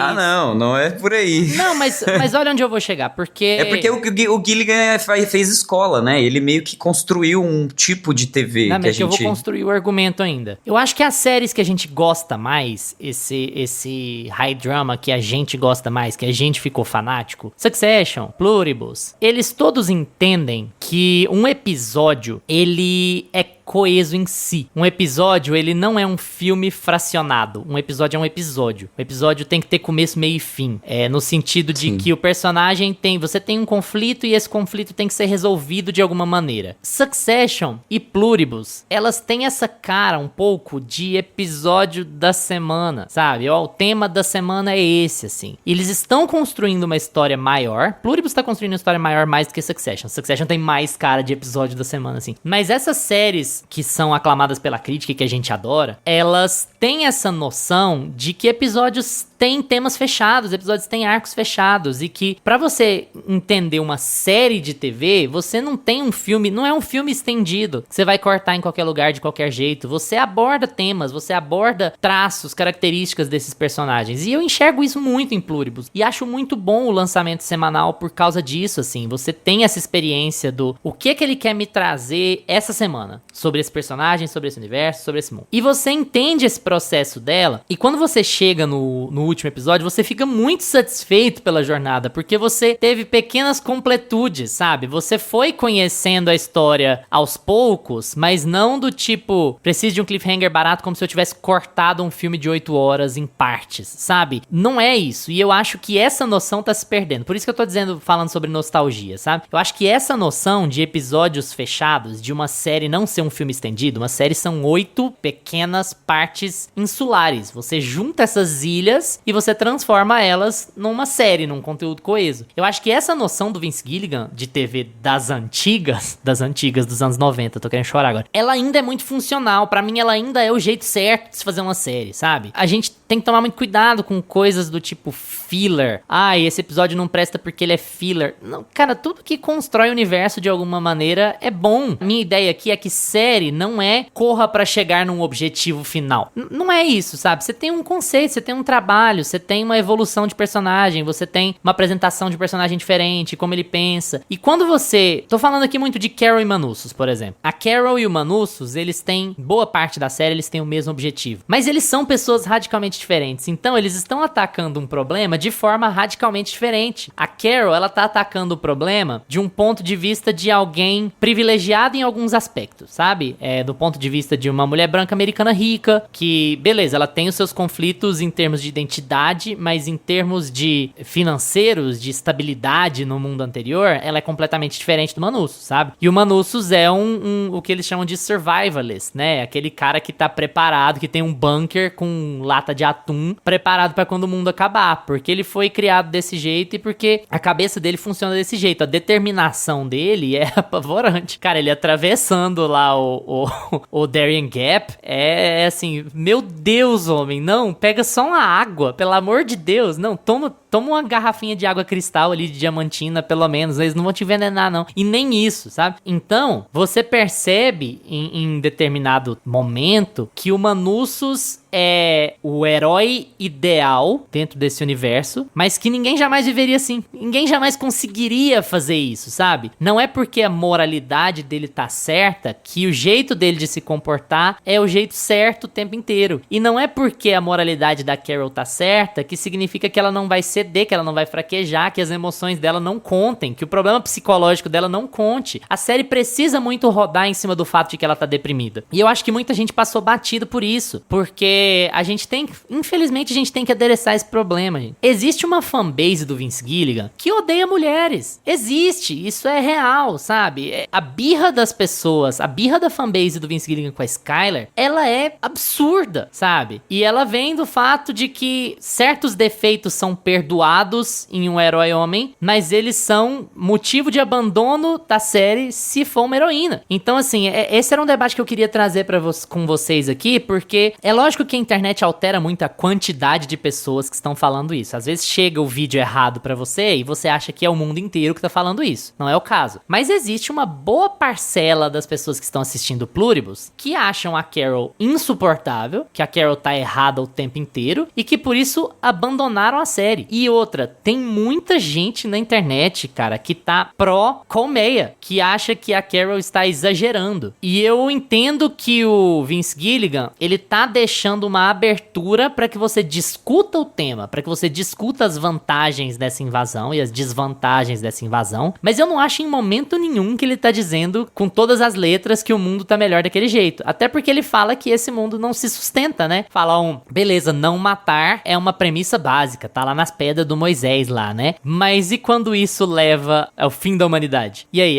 não é por aí. Não, mas olha onde eu vou chegar, porque... É porque o Gilligan fez escola, né? Ele meio que construiu um tipo de TV não, que a mas eu gente... vou construir o argumento ainda. Eu acho que as séries que a gente gosta mais, esse high drama que a gente gosta mais, que a gente ficou fanático, Succession, Pluribus, eles todos entendem que um episódio, ele é coeso em si. Um episódio, ele não é um filme fracionado. Um episódio é um episódio. O episódio tem que ter começo, meio e fim. No sentido de que o personagem você tem um conflito e esse conflito tem que ser resolvido de alguma maneira. Succession e Pluribus, elas têm essa cara um pouco de episódio da semana, sabe? O tema da semana é esse, assim. Eles estão construindo uma história maior. Pluribus tá construindo uma história maior mais do que Succession. Succession tem mais cara de episódio da semana, assim. Mas essas séries que são aclamadas pela crítica e que a gente adora, elas têm essa noção de que episódios têm temas fechados, episódios têm arcos fechados, e que pra você entender uma série de TV, você não tem um filme, não é um filme estendido, que você vai cortar em qualquer lugar, de qualquer jeito. Você aborda temas, você aborda traços, características desses personagens, e eu enxergo isso muito em Pluribus, e acho muito bom o lançamento semanal por causa disso, assim. Você tem essa experiência do o que ele quer me trazer essa semana, sobre esse personagem, sobre esse universo, sobre esse mundo. E você entende esse processo dela, e quando você chega no último episódio, você fica muito satisfeito pela jornada, porque você teve pequenas completudes, sabe? Você foi conhecendo a história aos poucos, mas não do tipo, preciso de um cliffhanger barato, como se eu tivesse cortado um filme de 8 horas em partes, sabe? Não é isso, e eu acho que essa noção tá se perdendo. Por isso que eu tô falando sobre nostalgia, sabe? Eu acho que essa noção de episódios fechados, de uma série não ser um filme estendido, uma série são 8 pequenas partes insulares. Você junta essas ilhas e você transforma elas numa série, num conteúdo coeso. Eu acho que essa noção do Vince Gilligan de TV das antigas, dos anos 90, tô querendo chorar agora, ela ainda é muito funcional. Pra mim, ela ainda é o jeito certo de se fazer uma série, sabe? A gente tem que tomar muito cuidado com coisas do tipo filler. Esse episódio não presta porque ele é filler. Não, cara, tudo que constrói o universo de alguma maneira é bom. Minha ideia aqui é que série não é corra pra chegar num objetivo final. Não é isso, sabe? Você tem um conceito, você tem um trabalho, você tem uma evolução de personagem, você tem uma apresentação de personagem diferente, como ele pensa. E quando você... Tô falando aqui muito de Carol e Manussos, por exemplo. A Carol e o Manussos, eles têm... Boa parte da série, eles têm o mesmo objetivo. Mas eles são pessoas radicalmente radicalmente diferentes. Então, eles estão atacando um problema de forma radicalmente diferente. A Carol, ela tá atacando o problema de um ponto de vista de alguém privilegiado em alguns aspectos, sabe? Do ponto de vista de uma mulher branca americana rica, que, beleza, ela tem os seus conflitos em termos de identidade, mas em termos de financeiros, de estabilidade no mundo anterior, ela é completamente diferente do Manussos, sabe? E o Manussos é o que eles chamam de survivalist, né? Aquele cara que tá preparado, que tem um bunker com lata de atum, preparado pra quando o mundo acabar, porque ele foi criado desse jeito e porque a cabeça dele funciona desse jeito. A determinação dele é apavorante. Cara, ele atravessando lá o Darien Gap é assim, meu Deus, homem, não, pega só uma água, pelo amor de Deus, não, toma uma garrafinha de água cristal ali, de diamantina, pelo menos, eles não vão te envenenar, não. E nem isso, sabe? Então, você percebe em determinado momento que o Manussos é o herói ideal dentro desse universo, mas que ninguém jamais viveria assim. Ninguém jamais conseguiria fazer isso, sabe? Não é porque a moralidade dele tá certa que o jeito dele de se comportar é o jeito certo o tempo inteiro. E não é porque a moralidade da Carol tá certa que significa que ela não vai ceder, que ela não vai fraquejar, que as emoções dela não contem, que o problema psicológico dela não conte. A série precisa muito rodar em cima do fato de que ela tá deprimida. E eu acho que muita gente passou batido por isso, porque a gente tem, infelizmente, a gente tem que adereçar esse problema, gente. Existe uma fanbase do Vince Gilligan que odeia mulheres. Existe, isso é real, sabe? A birra das pessoas, a birra da fanbase do Vince Gilligan com a Skyler, ela é absurda, sabe? E ela vem do fato de que certos defeitos são perdoados em um herói homem, mas eles são motivo de abandono da série se for uma heroína. Então, assim, esse era um debate que eu queria trazer com vocês aqui, porque é lógico que a internet altera muito a quantidade de pessoas que estão falando isso. Às vezes chega o vídeo errado pra você e você acha que é o mundo inteiro que tá falando isso. Não é o caso. Mas existe uma boa parcela das pessoas que estão assistindo Pluribus que acham a Carol insuportável, que a Carol tá errada o tempo inteiro e que por isso abandonaram a série. E outra, tem muita gente na internet, cara, que tá pró-colmeia, que acha que a Carol está exagerando. E eu entendo que o Vince Gilligan, ele tá deixando uma abertura para que você discuta o tema, para que você discuta as vantagens dessa invasão e as desvantagens dessa invasão, mas eu não acho em momento nenhum que ele tá dizendo com todas as letras que o mundo tá melhor daquele jeito. Até porque ele fala que esse mundo não se sustenta, né? Fala beleza, não matar é uma premissa básica, tá lá nas pedras do Moisés lá, né? Mas e quando isso leva ao fim da humanidade? E aí,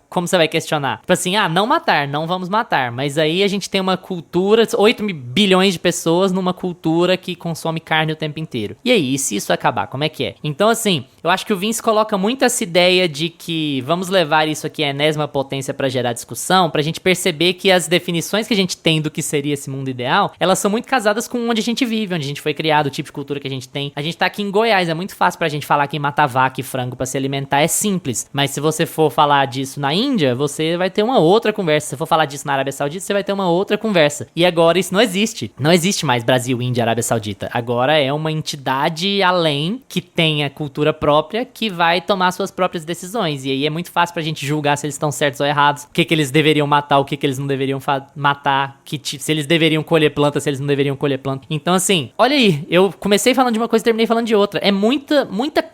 como você vai questionar? Tipo assim, não matar, não vamos matar. Mas aí a gente tem uma cultura, 8 bilhões de pessoas numa cultura que consome carne o tempo inteiro. E aí, e se isso acabar, como é que é? Então, assim, eu acho que o Vince coloca muito essa ideia de que vamos levar isso aqui à enésima potência pra gerar discussão, pra gente perceber que as definições que a gente tem do que seria esse mundo ideal, elas são muito casadas com onde a gente vive, onde a gente foi criado, o tipo de cultura que a gente tem. A gente tá aqui em Goiás, é muito fácil pra gente falar que matar vaca e frango pra se alimentar é simples. Mas se você for falar disso na Índia, você vai ter uma outra conversa. Se você for falar disso na Arábia Saudita, você vai ter uma outra conversa. E agora isso não existe. Não existe mais Brasil, Índia, Arábia Saudita. Agora é uma entidade além que tem a cultura própria que vai tomar suas próprias decisões. E aí é muito fácil pra gente julgar se eles estão certos ou errados, o que eles deveriam matar, o que eles não deveriam matar, se eles deveriam colher planta, se eles não deveriam colher planta. Então, assim, olha aí, eu comecei falando de uma coisa e terminei falando de outra. É muita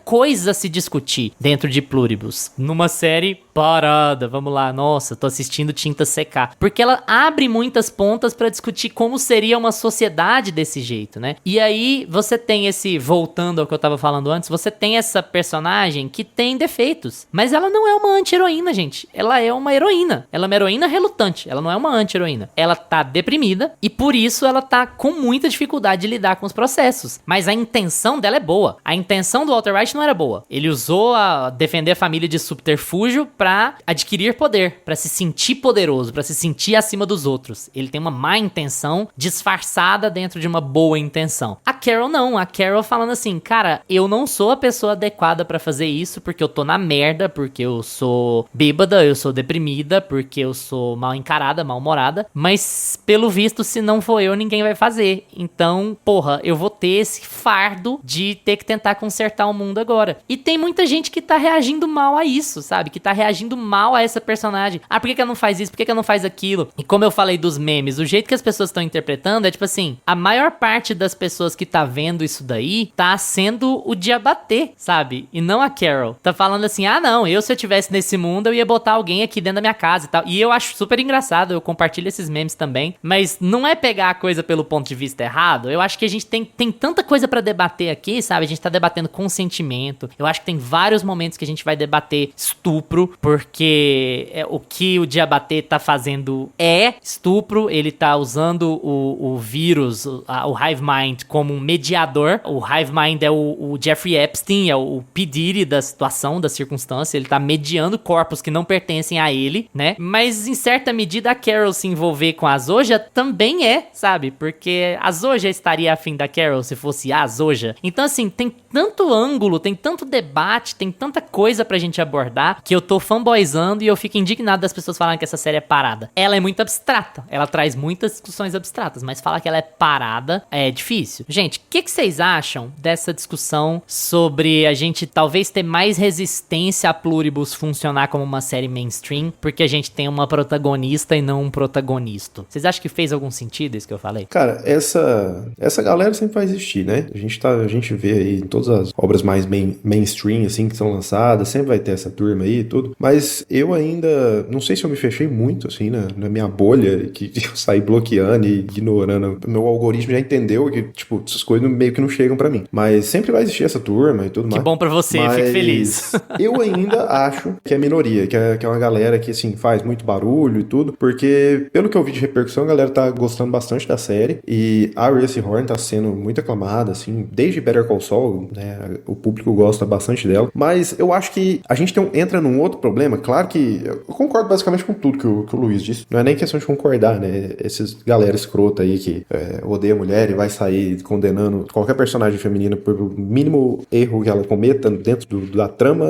coisa a se discutir dentro de Pluribus. Numa série parada, vamos lá, nossa, tô assistindo tinta secar. Porque ela abre muitas pontas pra discutir como seria uma sociedade desse jeito, né? E aí você tem voltando ao que eu tava falando antes, você tem essa personagem que tem defeitos, mas ela não é uma anti-heroína, gente. Ela é uma heroína. Ela é uma heroína relutante, ela não é uma anti-heroína. Ela tá deprimida e por isso ela tá com muita dificuldade de lidar com os processos. Mas a intenção dela é boa. A intenção do Walter White não era boa. Ele usou a defender a família de subterfúgio pra adquirir poder, pra se sentir poderoso, pra se sentir acima dos outros. Ele tem uma má intenção disfarçada dentro de uma boa intenção. A Carol não. A Carol falando assim, cara, eu não sou a pessoa adequada pra fazer isso porque eu tô na merda, porque eu sou bêbada, eu sou deprimida, porque eu sou mal encarada, mal-humorada, mas pelo visto, se não for eu, ninguém vai fazer. Então, porra, eu vou ter esse fardo de ter que tentar consertar o mundo agora. E tem muita gente que tá reagindo mal a isso, sabe? Que tá reagindo mal a essa personagem. Ah, por que ela não faz isso? Por que ela não faz aquilo? E como eu falei dos memes, o jeito que as pessoas estão interpretando é tipo assim, a maior parte das pessoas que tá vendo isso daí tá sendo o Diabaté, sabe? E não a Carol. Tá falando assim, ah não, se eu tivesse nesse mundo, eu ia botar alguém aqui dentro da minha casa e tal. E eu acho super engraçado, eu compartilho esses memes também, mas não é pegar a coisa pelo ponto de vista errado. Eu acho que a gente tem tanta coisa pra debater aqui, sabe? A gente tá debatendo consentimento. Eu acho que tem vários momentos que a gente vai debater estupro, porque o que o Diabaté tá fazendo é estupro. Ele tá usando o vírus, o Hive Mind, como um mediador. O Hive Mind é o Jeffrey Epstein, é o P. Diddy da situação, da circunstância. Ele tá mediando corpos que não pertencem a ele, né? Mas em certa medida a Carol se envolver com a Zoja também sabe? Porque a Zoja estaria afim da Carol se fosse a Zoja. Então assim, tem tanto ângulo, tem tanto debate, tem tanta coisa pra gente abordar que eu tô fanboyzando e eu fico indignado das pessoas falarem que essa série é parada. Ela é muito abstrata, ela traz muitas discussões abstratas, mas falar que ela é parada é difícil. Gente, o que vocês acham dessa discussão sobre a gente talvez ter mais resistência a Pluribus funcionar como uma série mainstream, porque a gente tem uma protagonista e não um protagonista? Vocês acham que fez algum sentido isso que eu falei? Cara, essa galera sempre vai existir, né? A gente vê aí em todas as obras mais mainstream, assim, que são lançadas, sempre vai ter essa turma aí e tudo, mas eu ainda, não sei se eu me fechei muito, assim, na minha bolha, que eu saí bloqueando e ignorando. Meu algoritmo já entendeu que, tipo, essas coisas meio que não chegam pra mim, mas sempre vai existir essa turma e tudo mais. Que bom pra você, fico feliz. Eu ainda acho que é minoria, que é uma galera que, assim, faz muito barulho e tudo, porque, pelo que eu vi de repercussão, a galera tá gostando bastante da série, e a Rhea Horn tá sendo muito aclamada, assim, desde Better Call Saul, né, o público gosta bastante dela, mas eu acho que a gente entra num outro problema. Claro que eu concordo basicamente com tudo que o Luiz disse, não é nem questão de concordar, né, esses galera escrota aí que odeia mulher e vai sair condenando qualquer personagem feminina por mínimo erro que ela cometa dentro da trama,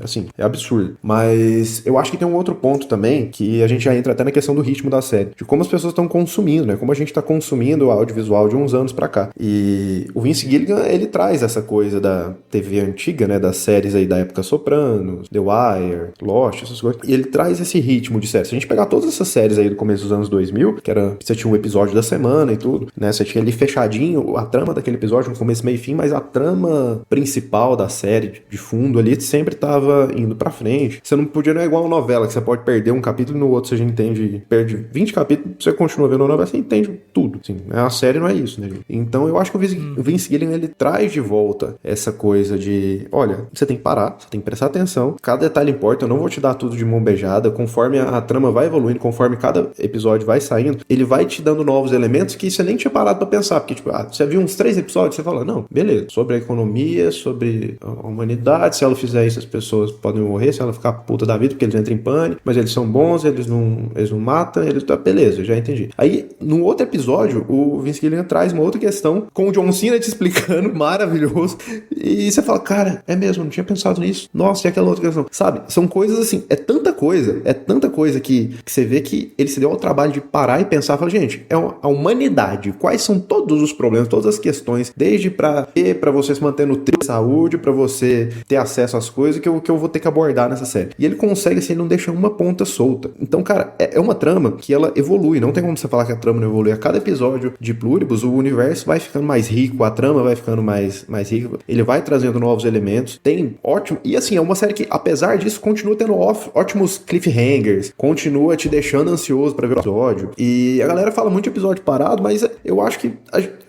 assim, é absurdo. Mas eu acho que tem um outro ponto também, que a gente já entra até na questão do ritmo da série, de como as pessoas estão consumindo, né, como a gente tá consumindo o audiovisual de uns anos pra cá. E o Vince Gilligan, ele traz essa coisa da TV antiga, né, das séries aí da época Sopranos, The Wire, Lost, essas coisas, e ele traz esse ritmo de série. Se a gente pegar todas essas séries aí do começo dos anos 2000, que você tinha um episódio da semana e tudo, né, você tinha ali fechadinho a trama daquele episódio, no começo, meio e fim, mas a trama principal da série, de fundo ali, sempre tava indo pra frente. Você não podia, não é igual uma novela, que você pode perder um capítulo e no outro você já entende, perde 20 capítulos, você continua vendo a novela, você entende tudo, assim, a série não é isso, né, gente? Então eu acho que o Vince Gilligan, ele traz de volta essa coisa de, olha, você tem que parar, você tem que prestar atenção, cada detalhe importa, eu não vou te dar tudo de mão beijada, conforme a trama vai evoluindo, conforme cada episódio vai saindo, ele vai te dando novos elementos que você nem tinha parado pra pensar, porque, tipo, você viu uns 3 episódios, você fala, não, beleza, sobre a economia, sobre a humanidade, se ela fizer isso, as pessoas podem morrer, se ela ficar puta da vida, porque eles entram em pânico, mas eles são bons, eles não matam, beleza, eu já entendi. Aí, no outro episódio, o Vince Gilligan traz uma outra questão, com o John Cena te explicando, maravilhoso, e você fala, cara, é mesmo, não tinha pensado nisso, nossa, e aquela outra questão, sabe? São coisas assim, é tanta coisa que você vê que ele se deu ao trabalho de parar e pensar, fala, gente, a humanidade, quais são todos os problemas, todas as questões, desde pra você se manter no trio de saúde, pra você ter acesso às coisas que eu vou ter que abordar nessa série. E ele consegue, assim, ele não deixa uma ponta solta. Então, cara, é uma trama que ela evolui, não tem como você falar que a trama não evolui. A cada episódio de Pluribus, o universo vai ficando mais rico, a trama vai ficando mais rica, ele vai trazendo novos elementos, tem ótimo, e assim, é uma série que, apesar disso, continua tendo ótimos cliffhangers, continua te deixando ansioso pra ver o episódio, e a galera fala muito de episódio parado, mas eu acho que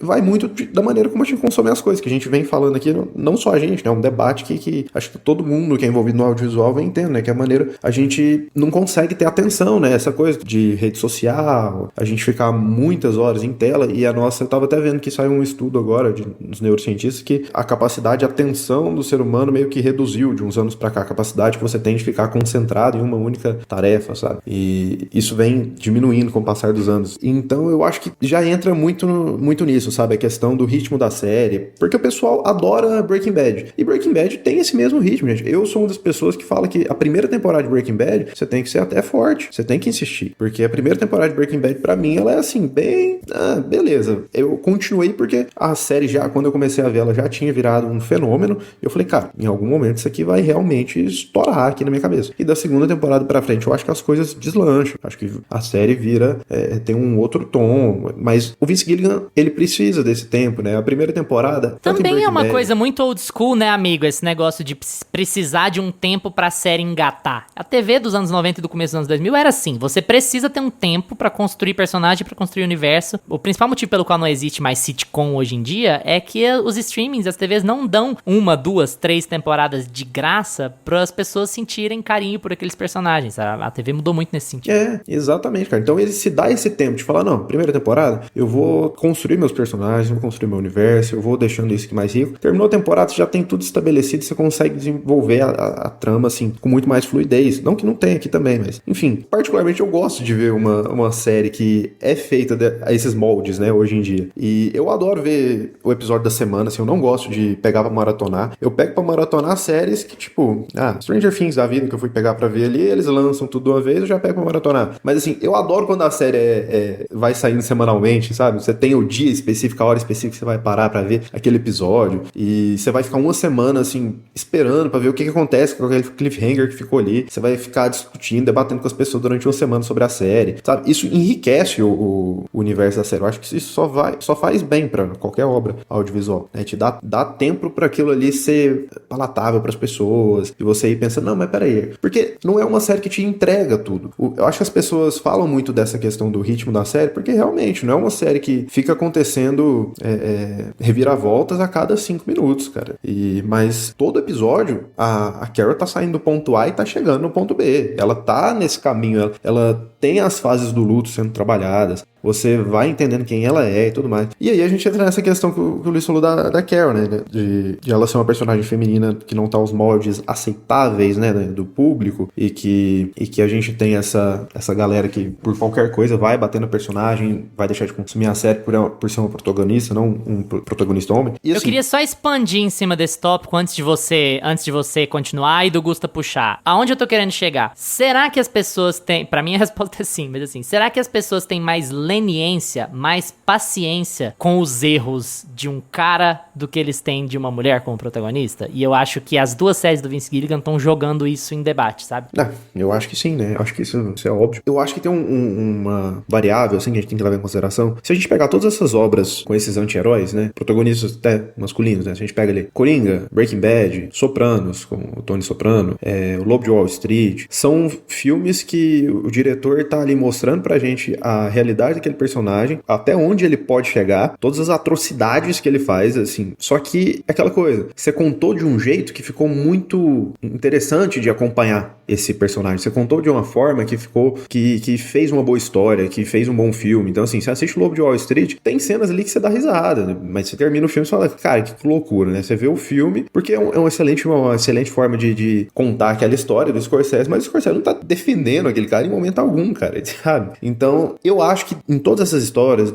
vai muito da maneira como a gente consome as coisas, que a gente vem falando aqui, não só a gente, né, é um debate que acho que todo mundo que é envolvido no audiovisual vem entendendo, né, que é a maneira, a gente não consegue ter atenção, né, essa coisa de rede social, a gente ficar muitas horas em tela, e eu tava até vendo que saiu um estudo agora dos neurocientistas que a capacidade de atenção do ser humano meio que reduziu de uns anos pra cá, a capacidade que você tem de ficar concentrado em uma única tarefa, sabe? E isso vem diminuindo com o passar dos anos. Então eu acho que já entra muito nisso, sabe? A questão do ritmo da série, porque o pessoal adora Breaking Bad, e Breaking Bad tem esse mesmo ritmo, gente. Eu sou uma das pessoas que fala que a primeira temporada de Breaking Bad, você tem que ser até forte, você tem que insistir, porque a primeira temporada de Breaking Bad, pra mim, ela é assim, bem... beleza. Eu continuei porque a série já, quando eu comecei a ver, ela já tinha virado um fenômeno, e eu falei, cara, em algum momento isso aqui vai realmente estourar aqui na minha cabeça. E da segunda temporada pra frente eu acho que as coisas deslancham. Acho que a série vira, tem um outro tom, mas o Vince Gilligan, ele precisa desse tempo, né? A primeira temporada... Também é uma coisa muito old school, né, amigo? Esse negócio de precisar de um tempo pra série engatar. A TV dos anos 90 e do começo dos anos 2000 era assim, você precisa ter um tempo pra construir personagem, pra construir universo. O principal motivo pelo qual não existe mais sitcom hoje em dia é que os streamings, as TVs não dão 1, 2, 3 temporadas de graça para as pessoas sentirem carinho por aqueles personagens. A TV mudou muito nesse sentido. Exatamente, cara. Então ele se dá esse tempo de falar, não, primeira temporada, eu vou construir meus personagens, vou construir meu universo, eu vou deixando isso aqui mais rico. Terminou a temporada, você já tem tudo estabelecido, você consegue desenvolver a trama, assim, com muito mais fluidez. Não que não tenha aqui também, mas, enfim, particularmente eu gosto de ver uma série que é feita a esses moldes, né, hoje em dia. E eu adoro ver o episódio da semana, assim, eu não gosto de pegar pra maratonar. Eu pego pra maratonar séries que, tipo, Stranger Things da vida, que eu fui pegar pra ver ali, eles lançam tudo de uma vez, eu já pego pra maratonar. Mas, assim, eu adoro quando a série vai saindo semanalmente, sabe? Você tem o dia específico, a hora específica que você vai parar pra ver aquele episódio, e você vai ficar uma semana, assim, esperando pra ver o que acontece com aquele cliffhanger que ficou ali. Você vai ficar discutindo, debatendo com as pessoas durante uma semana sobre a série, sabe? Isso enriquece o universo da série. Eu acho que isso só faz bem pra qualquer obra audiovisual, né? Te dá tempo pra aquilo ali ser palatável pras pessoas, e você ir pensando, não, mas peraí, porque não é uma série que te entrega tudo. Eu acho que as pessoas falam muito dessa questão do ritmo da série, porque realmente não é uma série que fica acontecendo reviravoltas a cada 5 minutos, cara. Mas todo episódio, a Carol tá saindo do ponto A e tá chegando no ponto B. Ela tá nesse caminho, ela tem as fases do luto sendo trabalhadas, você vai entendendo quem ela é e tudo mais. E aí a gente entra nessa questão que o Luiz falou da Carol, né? De ela ser uma personagem feminina que não tá aos moldes aceitáveis, né? Do público, e que a gente tem essa galera que por qualquer coisa vai bater no personagem, vai deixar de consumir a série por ser uma protagonista, não um protagonista homem. E, assim, eu queria só expandir em cima desse tópico antes de você continuar e do Gusta puxar. Aonde eu tô querendo chegar? Será que as pessoas têm... Pra mim a resposta é sim, mas assim, será que as pessoas têm mais leniência, mais paciência com os erros de um cara do que eles têm de uma mulher como protagonista? E eu acho que as duas séries do Vince Gilligan estão jogando isso em debate, sabe? Eu acho que sim, né? Eu acho que isso é óbvio. Eu acho que tem uma variável, assim, que a gente tem que levar em consideração. Se a gente pegar todas essas obras com esses anti-heróis, né? Protagonistas até masculinos, né? Se a gente pega ali Coringa, Breaking Bad, Sopranos, com o Tony Soprano, o Lobo de Wall Street, são filmes que o diretor tá ali mostrando pra gente a realidade daquele personagem, até onde ele pode chegar, todas as atrocidades que ele faz, assim. Só que é aquela coisa, você contou de um jeito que ficou muito interessante de acompanhar esse personagem. Você contou de uma forma que ficou, que fez uma boa história, que fez um bom filme. Então, assim, você assiste o Lobo de Wall Street, tem cenas ali que você dá risada, né? Mas você termina o filme e fala, cara, que loucura, né? Você vê o filme, porque é uma excelente forma de contar aquela história do Scorsese, mas o Scorsese não tá defendendo aquele cara em momento algum, cara, sabe? Então, eu acho que em todas essas histórias,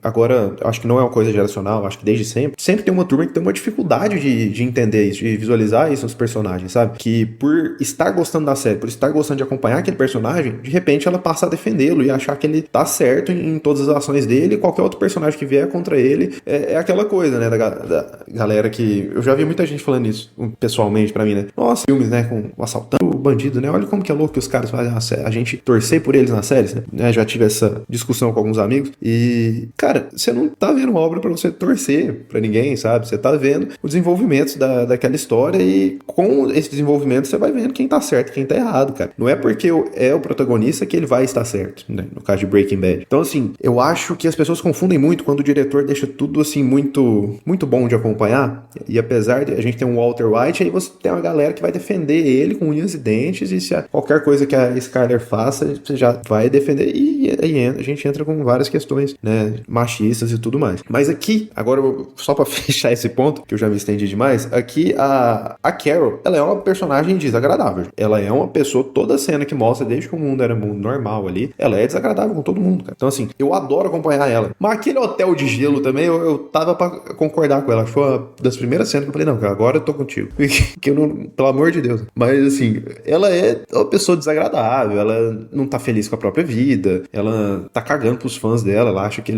agora, acho que não é uma coisa geracional, acho que desde sempre tem uma turma que tem uma dificuldade de entender isso, de visualizar isso nos personagens, sabe? Que por estar gostando da série, por estar gostando de acompanhar aquele personagem, de repente ela passa a defendê-lo e achar que ele tá certo em todas as ações dele, e qualquer outro personagem que vier contra ele é aquela coisa, né, da galera que... Eu já vi muita gente falando isso pessoalmente pra mim, né? Nossa, filmes, né, com o assaltante, o bandido, né? Olha como que é louco que os caras fazem a gente torcer por eles nas séries, né? Já tive essa discussão com alguns amigos e, cara, você não tá vendo uma obra pra você torcer pra ninguém, sabe? Você tá vendo o desenvolvimento daquela história, e com esse desenvolvimento você vai vendo quem tá certo e quem tá errado, cara. Não é porque é o protagonista que ele vai estar certo, né? No caso de Breaking Bad. Então, assim, eu acho que as pessoas confundem muito quando o diretor deixa tudo, assim, muito, muito bom de acompanhar, e apesar de a gente ter um Walter White, aí você tem uma galera que vai defender ele com unhas e dentes, e se qualquer coisa que a Skyler faça, você já vai defender, e aí a gente entra com várias questões, né, machistas e tudo mais. Mas aqui, agora, só pra fechar esse ponto, que eu já me estendi demais, aqui a Carol, ela é uma personagem desagradável. Ela é uma pessoa, toda a cena que mostra, desde que o mundo era mundo normal ali, ela é desagradável com todo mundo, cara. Então, assim, eu adoro acompanhar ela. Mas aquele hotel de gelo também, eu tava pra concordar com ela. Foi uma das primeiras cenas que eu falei, não, cara, agora eu tô contigo. Porque eu não, pelo amor de Deus. Mas, assim, ela é uma pessoa desagradável, ela não tá feliz com a própria vida, ela tá cagando pros fãs dela, ela acha que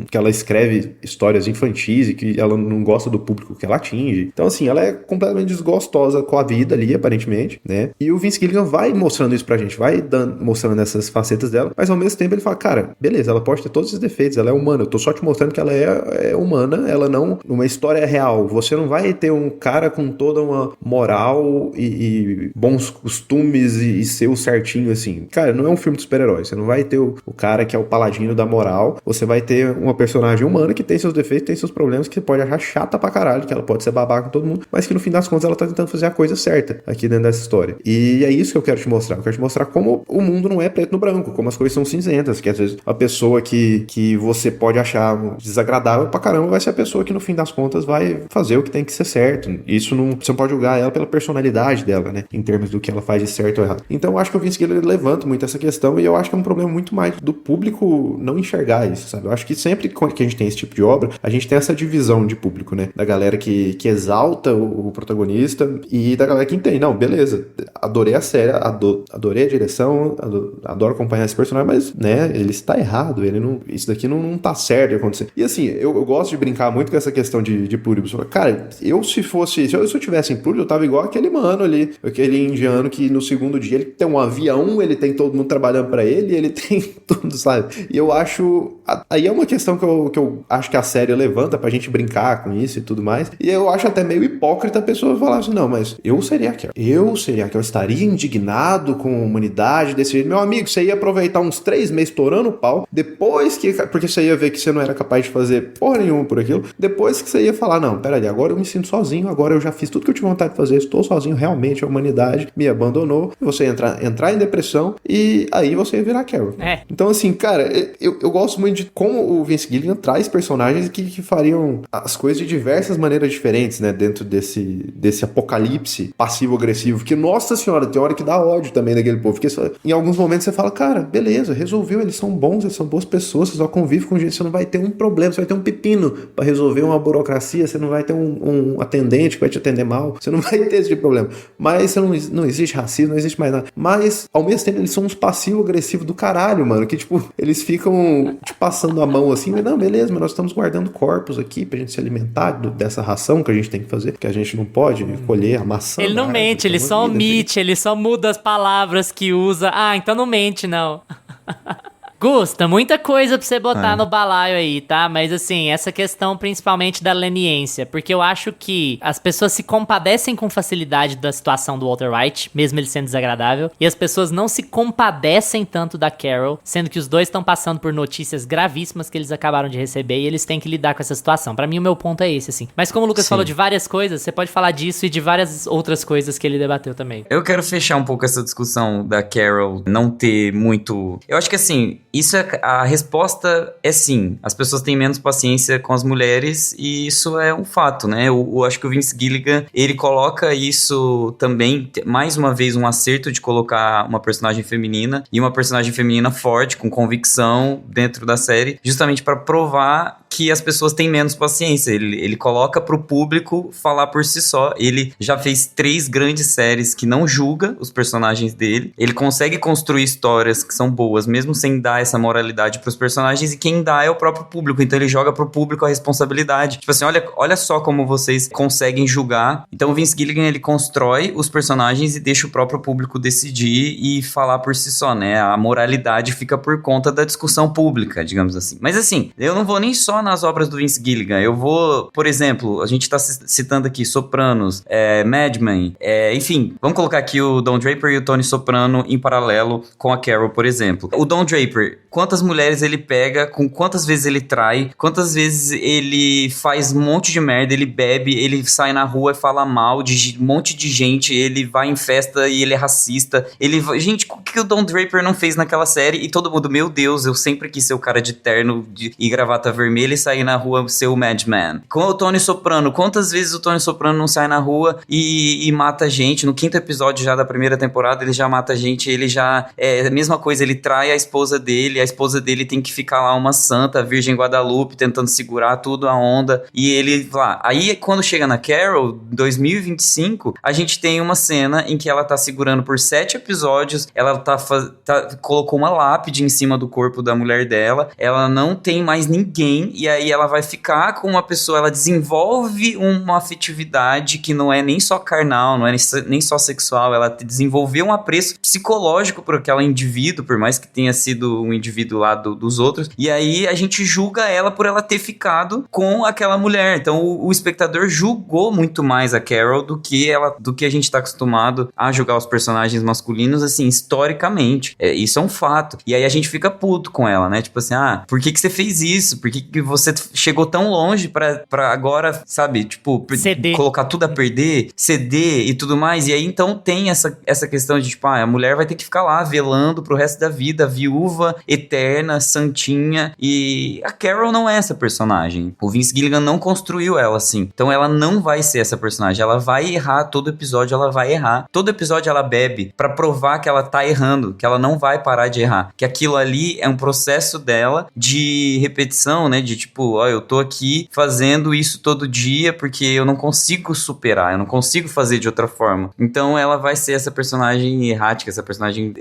que ela escreve histórias infantis e que ela não gosta do público que ela atinge. Então, assim, ela é completamente desgostosa com a vida ali, aparentemente, né? E o Vince Gilligan vai mostrando isso pra gente, mostrando essas facetas dela, mas ao mesmo tempo ele fala, cara, beleza, ela pode ter todos esses defeitos, ela é humana, eu tô só te mostrando que ela é humana, ela não, numa história real, você não vai ter um cara com toda uma moral e bons costumes e ser o certinho, assim. Cara, não é um filme de super-herói, você não vai ter o cara que é o paladino da moral, você vai ter uma personagem humana que tem seus defeitos, tem seus problemas, que você pode achar chata pra caralho, que ela pode ser babaca com todo mundo, mas que no fim das contas ela tá tentando fazer a coisa certa aqui dentro dessa história. E é isso que eu quero te mostrar. Eu quero te mostrar como o mundo não é preto no branco, como as coisas são cinzentas, que às vezes a pessoa que você pode achar desagradável pra caramba vai ser a pessoa que no fim das contas vai fazer o que tem que ser certo. Isso não, você não pode julgar ela pela personalidade dela, né, em termos do que ela faz de certo ou errado. Então eu acho que o Vince Gilligan levanta muito essa questão e eu acho que é um problema muito mais do público não enxergar isso, sabe? Eu acho que sempre que a gente tem esse tipo de obra, a gente tem essa divisão de público, né, da galera que exalta o protagonista e da galera que entende. Não, beleza, adorei a série, adorei a direção, adoro acompanhar esse personagem, mas, né, ele está errado, isso daqui não tá certo de acontecer. E assim, eu gosto de brincar muito com essa questão de pluribus. Cara, se eu tivesse em pluribus, eu tava igual aquele mano ali, aquele indiano que no segundo dia ele tem um avião, ele tem todo mundo trabalhando pra ele, ele tem tudo, sabe? E eu acho, aí é uma questão que eu acho que a série levanta pra gente brincar com isso e tudo mais, e eu acho até meio hipócrita a pessoa falar assim, não, mas eu seria aquele, eu estaria indignado com a humanidade desse jeito. Meu amigo, você ia aproveitar uns 3 meses estourando o pau, porque você ia ver que você não era capaz de fazer porra nenhuma por aquilo, depois que você ia falar, não, peraí, agora eu me sinto sozinho, agora eu já fiz tudo que eu tinha vontade de fazer, estou sozinho, realmente a humanidade me abandonou, você ia entrar em depressão e aí você ia virar Carol. Então assim, cara, eu gosto muito de como o Vince Gilligan traz personagens que fariam as coisas de diversas maneiras diferentes, né, dentro desse apocalipse passivo-agressivo, que, nossa senhora, tem hora que dá ódio também daquele povo, porque em alguns momentos você fala, cara, beleza, resolveu, eles são bons, eles são boas pessoas, você só convive com gente, você não vai ter um problema, você vai ter um pepino pra resolver uma burocracia, você não vai ter um atendente que vai te atender mal, você não vai ter esse tipo de problema, mas não existe racismo, não existe mais nada, mas ao mesmo tempo eles são uns passivo-agressivos do caralho, mano, que tipo, eles ficam te passando a mão assim, mas não, beleza, mas nós estamos guardando corpos aqui pra gente se alimentar dessa ração que a gente tem que fazer, que a gente não pode colher a maçã. Ele não mente, ele só omite, ele só muda as palavras que usa. Ah, então não mente, não. Gusta, muita coisa pra você botar no balaio aí, tá? Mas assim, essa questão principalmente da leniência, porque eu acho que as pessoas se compadecem com facilidade da situação do Walter White, mesmo ele sendo desagradável, e as pessoas não se compadecem tanto da Carol, sendo que os dois estão passando por notícias gravíssimas que eles acabaram de receber e eles têm que lidar com essa situação. Pra mim, o meu ponto é esse, assim. Mas como o Lucas falou de várias coisas, você pode falar disso e de várias outras coisas que ele debateu também. Eu quero fechar um pouco essa discussão da Carol não ter muito... Eu acho que assim... A resposta é sim. As pessoas têm menos paciência com as mulheres e isso é um fato, né? Eu acho que o Vince Gilligan, ele coloca isso também, mais uma vez, um acerto de colocar uma personagem feminina e uma personagem feminina forte, com convicção dentro da série, justamente para provar que as pessoas têm menos paciência. Ele coloca pro público falar por si só. Ele já fez 3 grandes séries que não julga os personagens dele. Ele consegue construir histórias que são boas, mesmo sem dar essa moralidade pros personagens, e quem dá é o próprio público. Então ele joga pro público a responsabilidade. Tipo assim, olha só como vocês conseguem julgar. Então o Vince Gilligan, ele constrói os personagens e deixa o próprio público decidir e falar por si só, né? A moralidade fica por conta da discussão pública, digamos assim. Mas assim, eu não vou nem só nas obras do Vince Gilligan. Eu vou, por exemplo, a gente tá citando aqui Sopranos, Mad Men, enfim, vamos colocar aqui o Don Draper e o Tony Soprano em paralelo com a Carol, por exemplo. O Don Draper, quantas mulheres ele pega, com quantas vezes ele trai, quantas vezes ele faz um monte de merda, ele bebe, ele sai na rua e fala mal de um monte de gente, ele vai em festa e ele é racista. Gente, o que o Don Draper não fez naquela série? E todo mundo, meu Deus, eu sempre quis ser o cara de terno e gravata vermelha. ele sair na rua ser o Madman. Com o Tony Soprano, quantas vezes o Tony Soprano não sai na rua e mata gente? No 5º episódio já da primeira temporada, ele já mata gente, ele já... É a mesma coisa, ele trai a esposa dele tem que ficar lá uma santa, a Virgem Guadalupe, tentando segurar tudo a onda, e ele lá. Aí, quando chega na Carol, 2025, a gente tem uma cena em que ela tá segurando por 7 episódios, ela colocou uma lápide em cima do corpo da mulher dela, ela não tem mais ninguém, e aí ela vai ficar com uma pessoa, ela desenvolve uma afetividade que não é nem só carnal, não é nem só sexual, ela desenvolveu um apreço psicológico por aquele indivíduo, por mais que tenha sido um indivíduo lá dos outros, e aí a gente julga ela por ela ter ficado com aquela mulher. Então o espectador julgou muito mais a Carol do que a gente tá acostumado a julgar os personagens masculinos, assim, historicamente. Isso é um fato. E aí a gente fica puto com ela, né? Tipo assim, por que você fez isso? Por que você chegou tão longe pra agora, sabe, tipo, colocar tudo a perder, ceder e tudo mais? E aí então tem essa questão de, tipo, a mulher vai ter que ficar lá velando pro resto da vida, viúva, eterna, santinha, e a Carol não é essa personagem. O Vince Gilligan não construiu ela assim. Então ela não vai ser essa personagem. Ela vai errar todo episódio, ela vai errar. Todo episódio ela bebe pra provar que ela tá errando, que ela não vai parar de errar. Que aquilo ali é um processo dela de repetição, né? De tipo, eu tô aqui fazendo isso todo dia porque eu não consigo superar, eu não consigo fazer de outra forma. Então ela vai ser essa personagem errática, essa personagem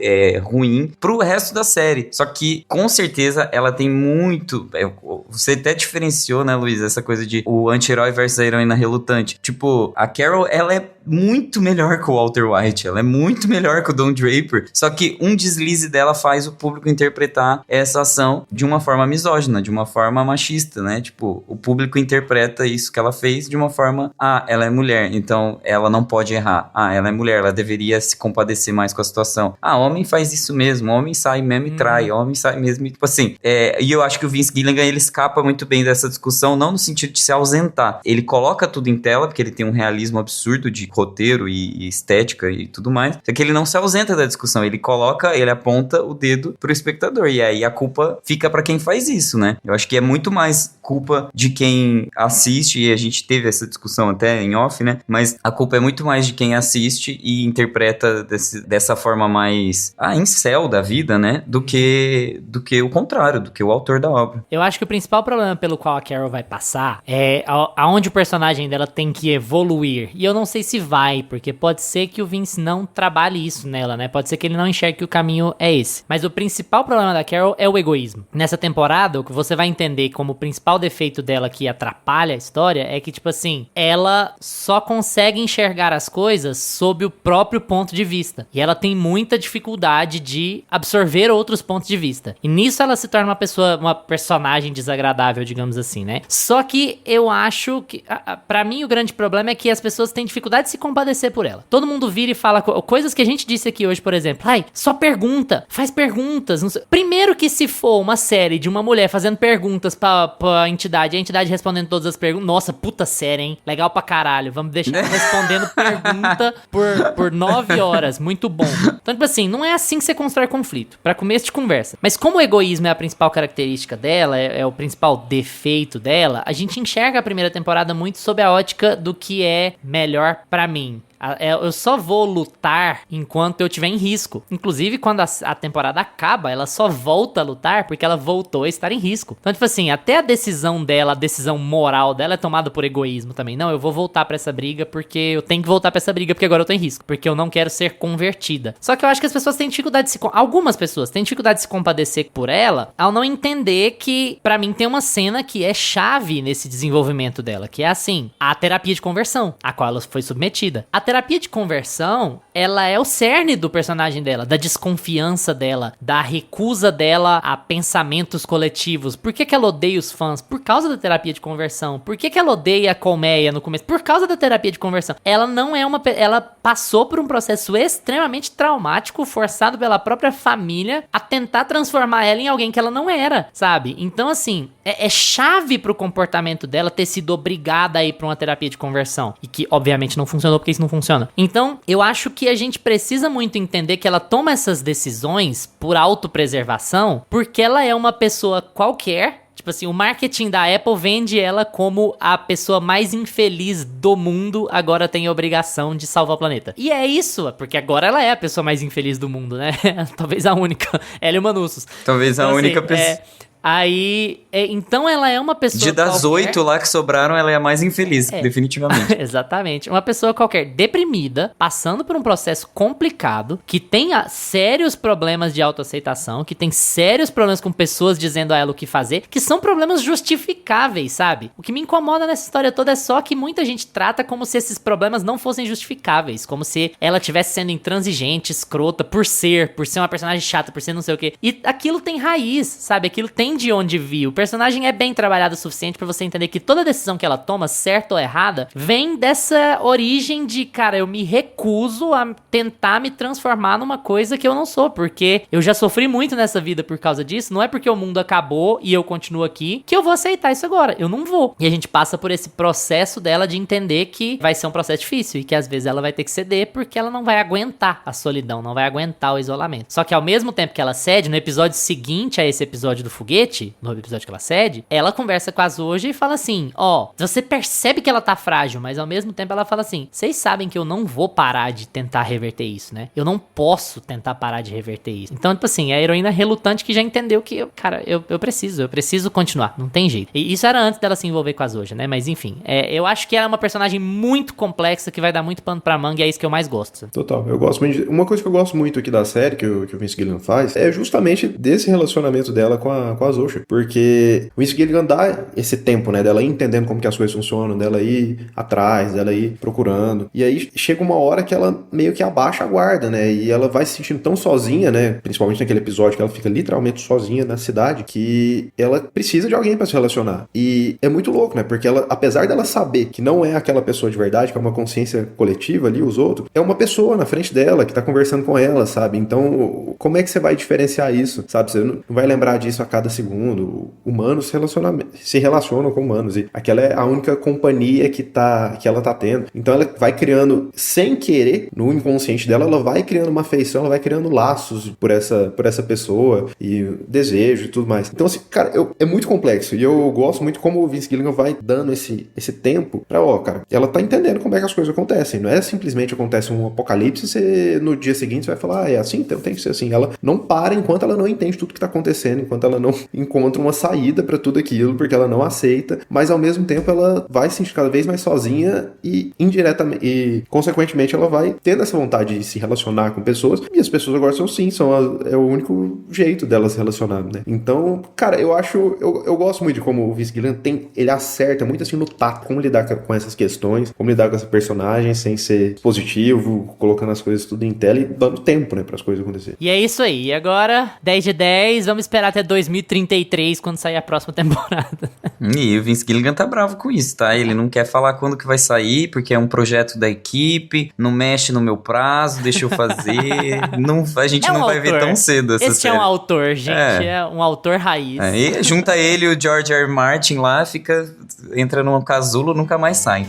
ruim pro resto da série. Só que, com certeza, ela tem muito... Você até diferenciou, né, Luiz, essa coisa de o anti-herói versus a heroína relutante. Tipo, a Carol, ela é muito melhor que o Walter White, ela é muito melhor que o Don Draper, só que um deslize dela faz o público interpretar essa ação de uma forma misógina, de uma forma machista, né? Tipo, o público interpreta isso que ela fez de uma forma, ela é mulher, então ela não pode errar. Ela é mulher, ela deveria se compadecer mais com a situação. Homem faz isso mesmo, homem sai mesmo e trai, homem sai mesmo e, tipo assim, e eu acho que o Vince Gilligan, ele escapa muito bem dessa discussão, não no sentido de se ausentar, ele coloca tudo em tela, porque ele tem um realismo absurdo de roteiro e estética e tudo mais, só que ele não se ausenta da discussão, ele aponta o dedo pro espectador, e aí a culpa fica pra quem faz isso, né? Eu acho que é muito mais culpa de quem assiste, e a gente teve essa discussão até em off, né? Mas a culpa é muito mais de quem assiste e interpreta dessa forma mais incel da vida, né? Do que o contrário, do que o autor da obra. Eu acho que o principal problema pelo qual a Carol vai passar é aonde o personagem dela tem que evoluir. E eu não sei se vai, porque pode ser que o Vince não trabalhe isso nela, né? Pode ser que ele não enxergue que o caminho é esse. Mas o principal problema da Carol é o egoísmo. Nessa temporada, o que você vai entender como o principal defeito dela que atrapalha a história é que, tipo assim, ela só consegue enxergar as coisas sob o próprio ponto de vista. E ela tem muita dificuldade de absorver outros pontos de vista. E nisso ela se torna uma personagem desagradável, digamos assim, né? Só que eu acho que, pra mim, o grande problema é que as pessoas têm dificuldade de se compadecer por ela. Todo mundo vira e fala coisas que a gente disse aqui hoje, por exemplo. Só pergunta, faz perguntas. Não sei. Primeiro que se for uma série de uma mulher fazendo perguntas pra entidade, a entidade respondendo todas as perguntas, nossa, puta série, hein? Legal pra caralho. Vamos deixar ela respondendo pergunta por 9 horas. Muito bom. Então, tipo assim, não é assim que você constrói conflito. Pra começo de conversa. Mas como o egoísmo é a principal característica dela, é o principal defeito dela, a gente enxerga a primeira temporada muito sob a ótica do que é melhor pra mim. Eu só vou lutar enquanto eu estiver em risco. Inclusive, quando a temporada acaba, ela só volta a lutar porque ela voltou a estar em risco. Então, tipo assim, até a decisão dela, a decisão moral dela é tomada por egoísmo também. Não, eu vou voltar pra essa briga porque eu tenho que voltar pra essa briga porque agora eu tô em risco. Porque eu não quero ser convertida. Só que eu acho que as pessoas têm dificuldade algumas pessoas têm dificuldade de se compadecer por ela ao não entender que, pra mim, tem uma cena que é chave nesse desenvolvimento dela. Que é assim, a terapia de conversão, a qual ela foi submetida. A terapia de conversão, ela é o cerne do personagem dela, da desconfiança dela, da recusa dela a pensamentos coletivos. Por que ela odeia os fãs? Por causa da terapia de conversão. Por que ela odeia a colmeia no começo? Por causa da terapia de conversão. Ela não é ela passou por um processo extremamente traumático, forçado pela própria família a tentar transformar ela em alguém que ela não era, sabe? Então, assim, é chave pro comportamento dela ter sido obrigada a ir pra uma terapia de conversão. E que, obviamente, não funcionou porque isso não funciona. Então, eu acho que a gente precisa muito entender que ela toma essas decisões por autopreservação, porque ela é uma pessoa qualquer Tipo assim, o marketing da Apple vende ela como a pessoa mais infeliz do mundo, agora tem a obrigação de salvar o planeta. E é isso, porque agora ela é a pessoa mais infeliz do mundo, né? Talvez a única. Ela e o Manussos. Talvez a Então, única assim, pessoa. Então ela é uma pessoa De das qualquer... 8 lá que sobraram, ela é a mais infeliz, definitivamente. Exatamente. Uma pessoa qualquer deprimida, passando por um processo complicado, que tenha sérios problemas de autoaceitação, que tem sérios problemas com pessoas dizendo a ela o que fazer, que são problemas justificáveis, sabe? O que me incomoda nessa história toda é só que muita gente trata como se esses problemas não fossem justificáveis, como se ela estivesse sendo intransigente, escrota, por ser uma personagem chata, por ser não sei o quê. E aquilo tem raiz, sabe? Aquilo tem de onde vir. O personagem é bem trabalhado o suficiente pra você entender que toda decisão que ela toma, certa ou errada, vem dessa origem de, cara, eu me recuso a tentar me transformar numa coisa que eu não sou, porque eu já sofri muito nessa vida por causa disso. Não é porque o mundo acabou e eu continuo aqui que eu vou aceitar isso agora. Eu não vou. E a gente passa por esse processo dela de entender que vai ser um processo difícil e que às vezes ela vai ter que ceder porque ela não vai aguentar a solidão, não vai aguentar o isolamento. Só que ao mesmo tempo que ela cede, no episódio seguinte a esse episódio do foguete, no episódio que ela cede, ela conversa com a Zoja e fala assim, você percebe que ela tá frágil, mas ao mesmo tempo ela fala assim, vocês sabem que eu não vou parar de tentar reverter isso, né? Eu não posso tentar parar de reverter isso. Então, tipo assim, a heroína relutante que já entendeu que, eu preciso continuar, não tem jeito. E isso era antes dela se envolver com a Zoja, né? Mas enfim, eu acho que ela é uma personagem muito complexa que vai dar muito pano pra manga e é isso que eu mais gosto. Total, eu gosto muito uma coisa que eu gosto muito aqui da série, que o Vince Gilligan faz, é justamente desse relacionamento dela com a Zoja, porque o Vince Gilligan dá esse tempo, né, dela ir entendendo como que as coisas funcionam, dela ir atrás, dela ir procurando, e aí chega uma hora que ela meio que abaixa a guarda, né, e ela vai se sentindo tão sozinha, né, principalmente naquele episódio que ela fica literalmente sozinha na cidade, que ela precisa de alguém pra se relacionar, e é muito louco, né, porque ela, apesar dela saber que não é aquela pessoa de verdade, que é uma consciência coletiva ali, os outros, é uma pessoa na frente dela, que tá conversando com ela, sabe, então como é que você vai diferenciar isso, sabe, você não vai lembrar disso a cada segundo. Humanos se relacionam com humanos e aquela é a única companhia que ela tá tendo. Então ela vai criando, sem querer, no inconsciente dela, ela vai criando uma afeição, ela vai criando laços por essa pessoa e desejo e tudo mais. Então assim, cara, é muito complexo e eu gosto muito como o Vince Gilligan vai dando esse tempo pra, cara, ela tá entendendo como é que as coisas acontecem. Não é simplesmente acontece um apocalipse e você, no dia seguinte, você vai falar, é assim, então tem que ser assim. Ela não para enquanto ela não entende tudo que tá acontecendo, enquanto ela não encontra uma saída pra tudo aquilo, porque ela não aceita, mas ao mesmo tempo ela vai se sentir cada vez mais sozinha e indiretamente, e consequentemente ela vai tendo essa vontade de se relacionar com pessoas, e as pessoas agora é o único jeito delas se relacionar, né? Então, cara, eu gosto muito de como o Vince Gilligan ele acerta muito assim no tato, como lidar com essas questões, como lidar com essa personagem sem ser positivo, colocando as coisas tudo em tela e dando tempo, né, para as coisas acontecerem. E é isso aí. E agora, 10 de 10, vamos esperar até 2033, quando sair a próxima temporada. E o Vince Gilligan tá bravo com isso, tá? Ele não quer falar quando que vai sair, porque é um projeto da equipe, não mexe no meu prazo, deixa eu fazer. A gente não vai ver tão cedo essa série. Esse é um autor, gente. É um autor raiz. E junta ele e o George R. R. Martin lá, entra num casulo, nunca mais sai.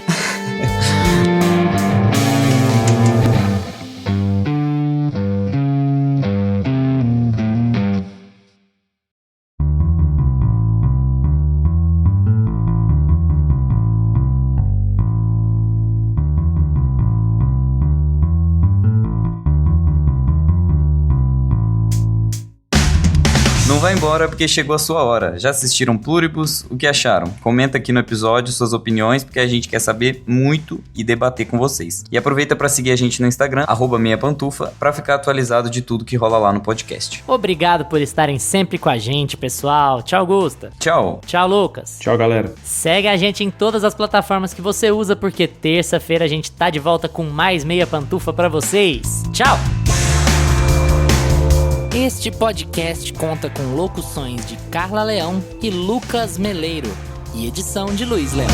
Não vai embora porque chegou a sua hora. Já assistiram Pluribus? O que acharam? Comenta aqui no episódio suas opiniões, porque a gente quer saber muito e debater com vocês. E aproveita para seguir a gente no Instagram, @meiapantufa, para ficar atualizado de tudo que rola lá no podcast. Obrigado por estarem sempre com a gente, pessoal. Tchau, Gusta. Tchau. Tchau, Lucas. Tchau, galera. Segue a gente em todas as plataformas que você usa, porque terça-feira a gente tá de volta com mais Meia Pantufa pra vocês. Tchau! Este podcast conta com locuções de Carla Leão e Lucas Meleiro e edição de Luiz Leão.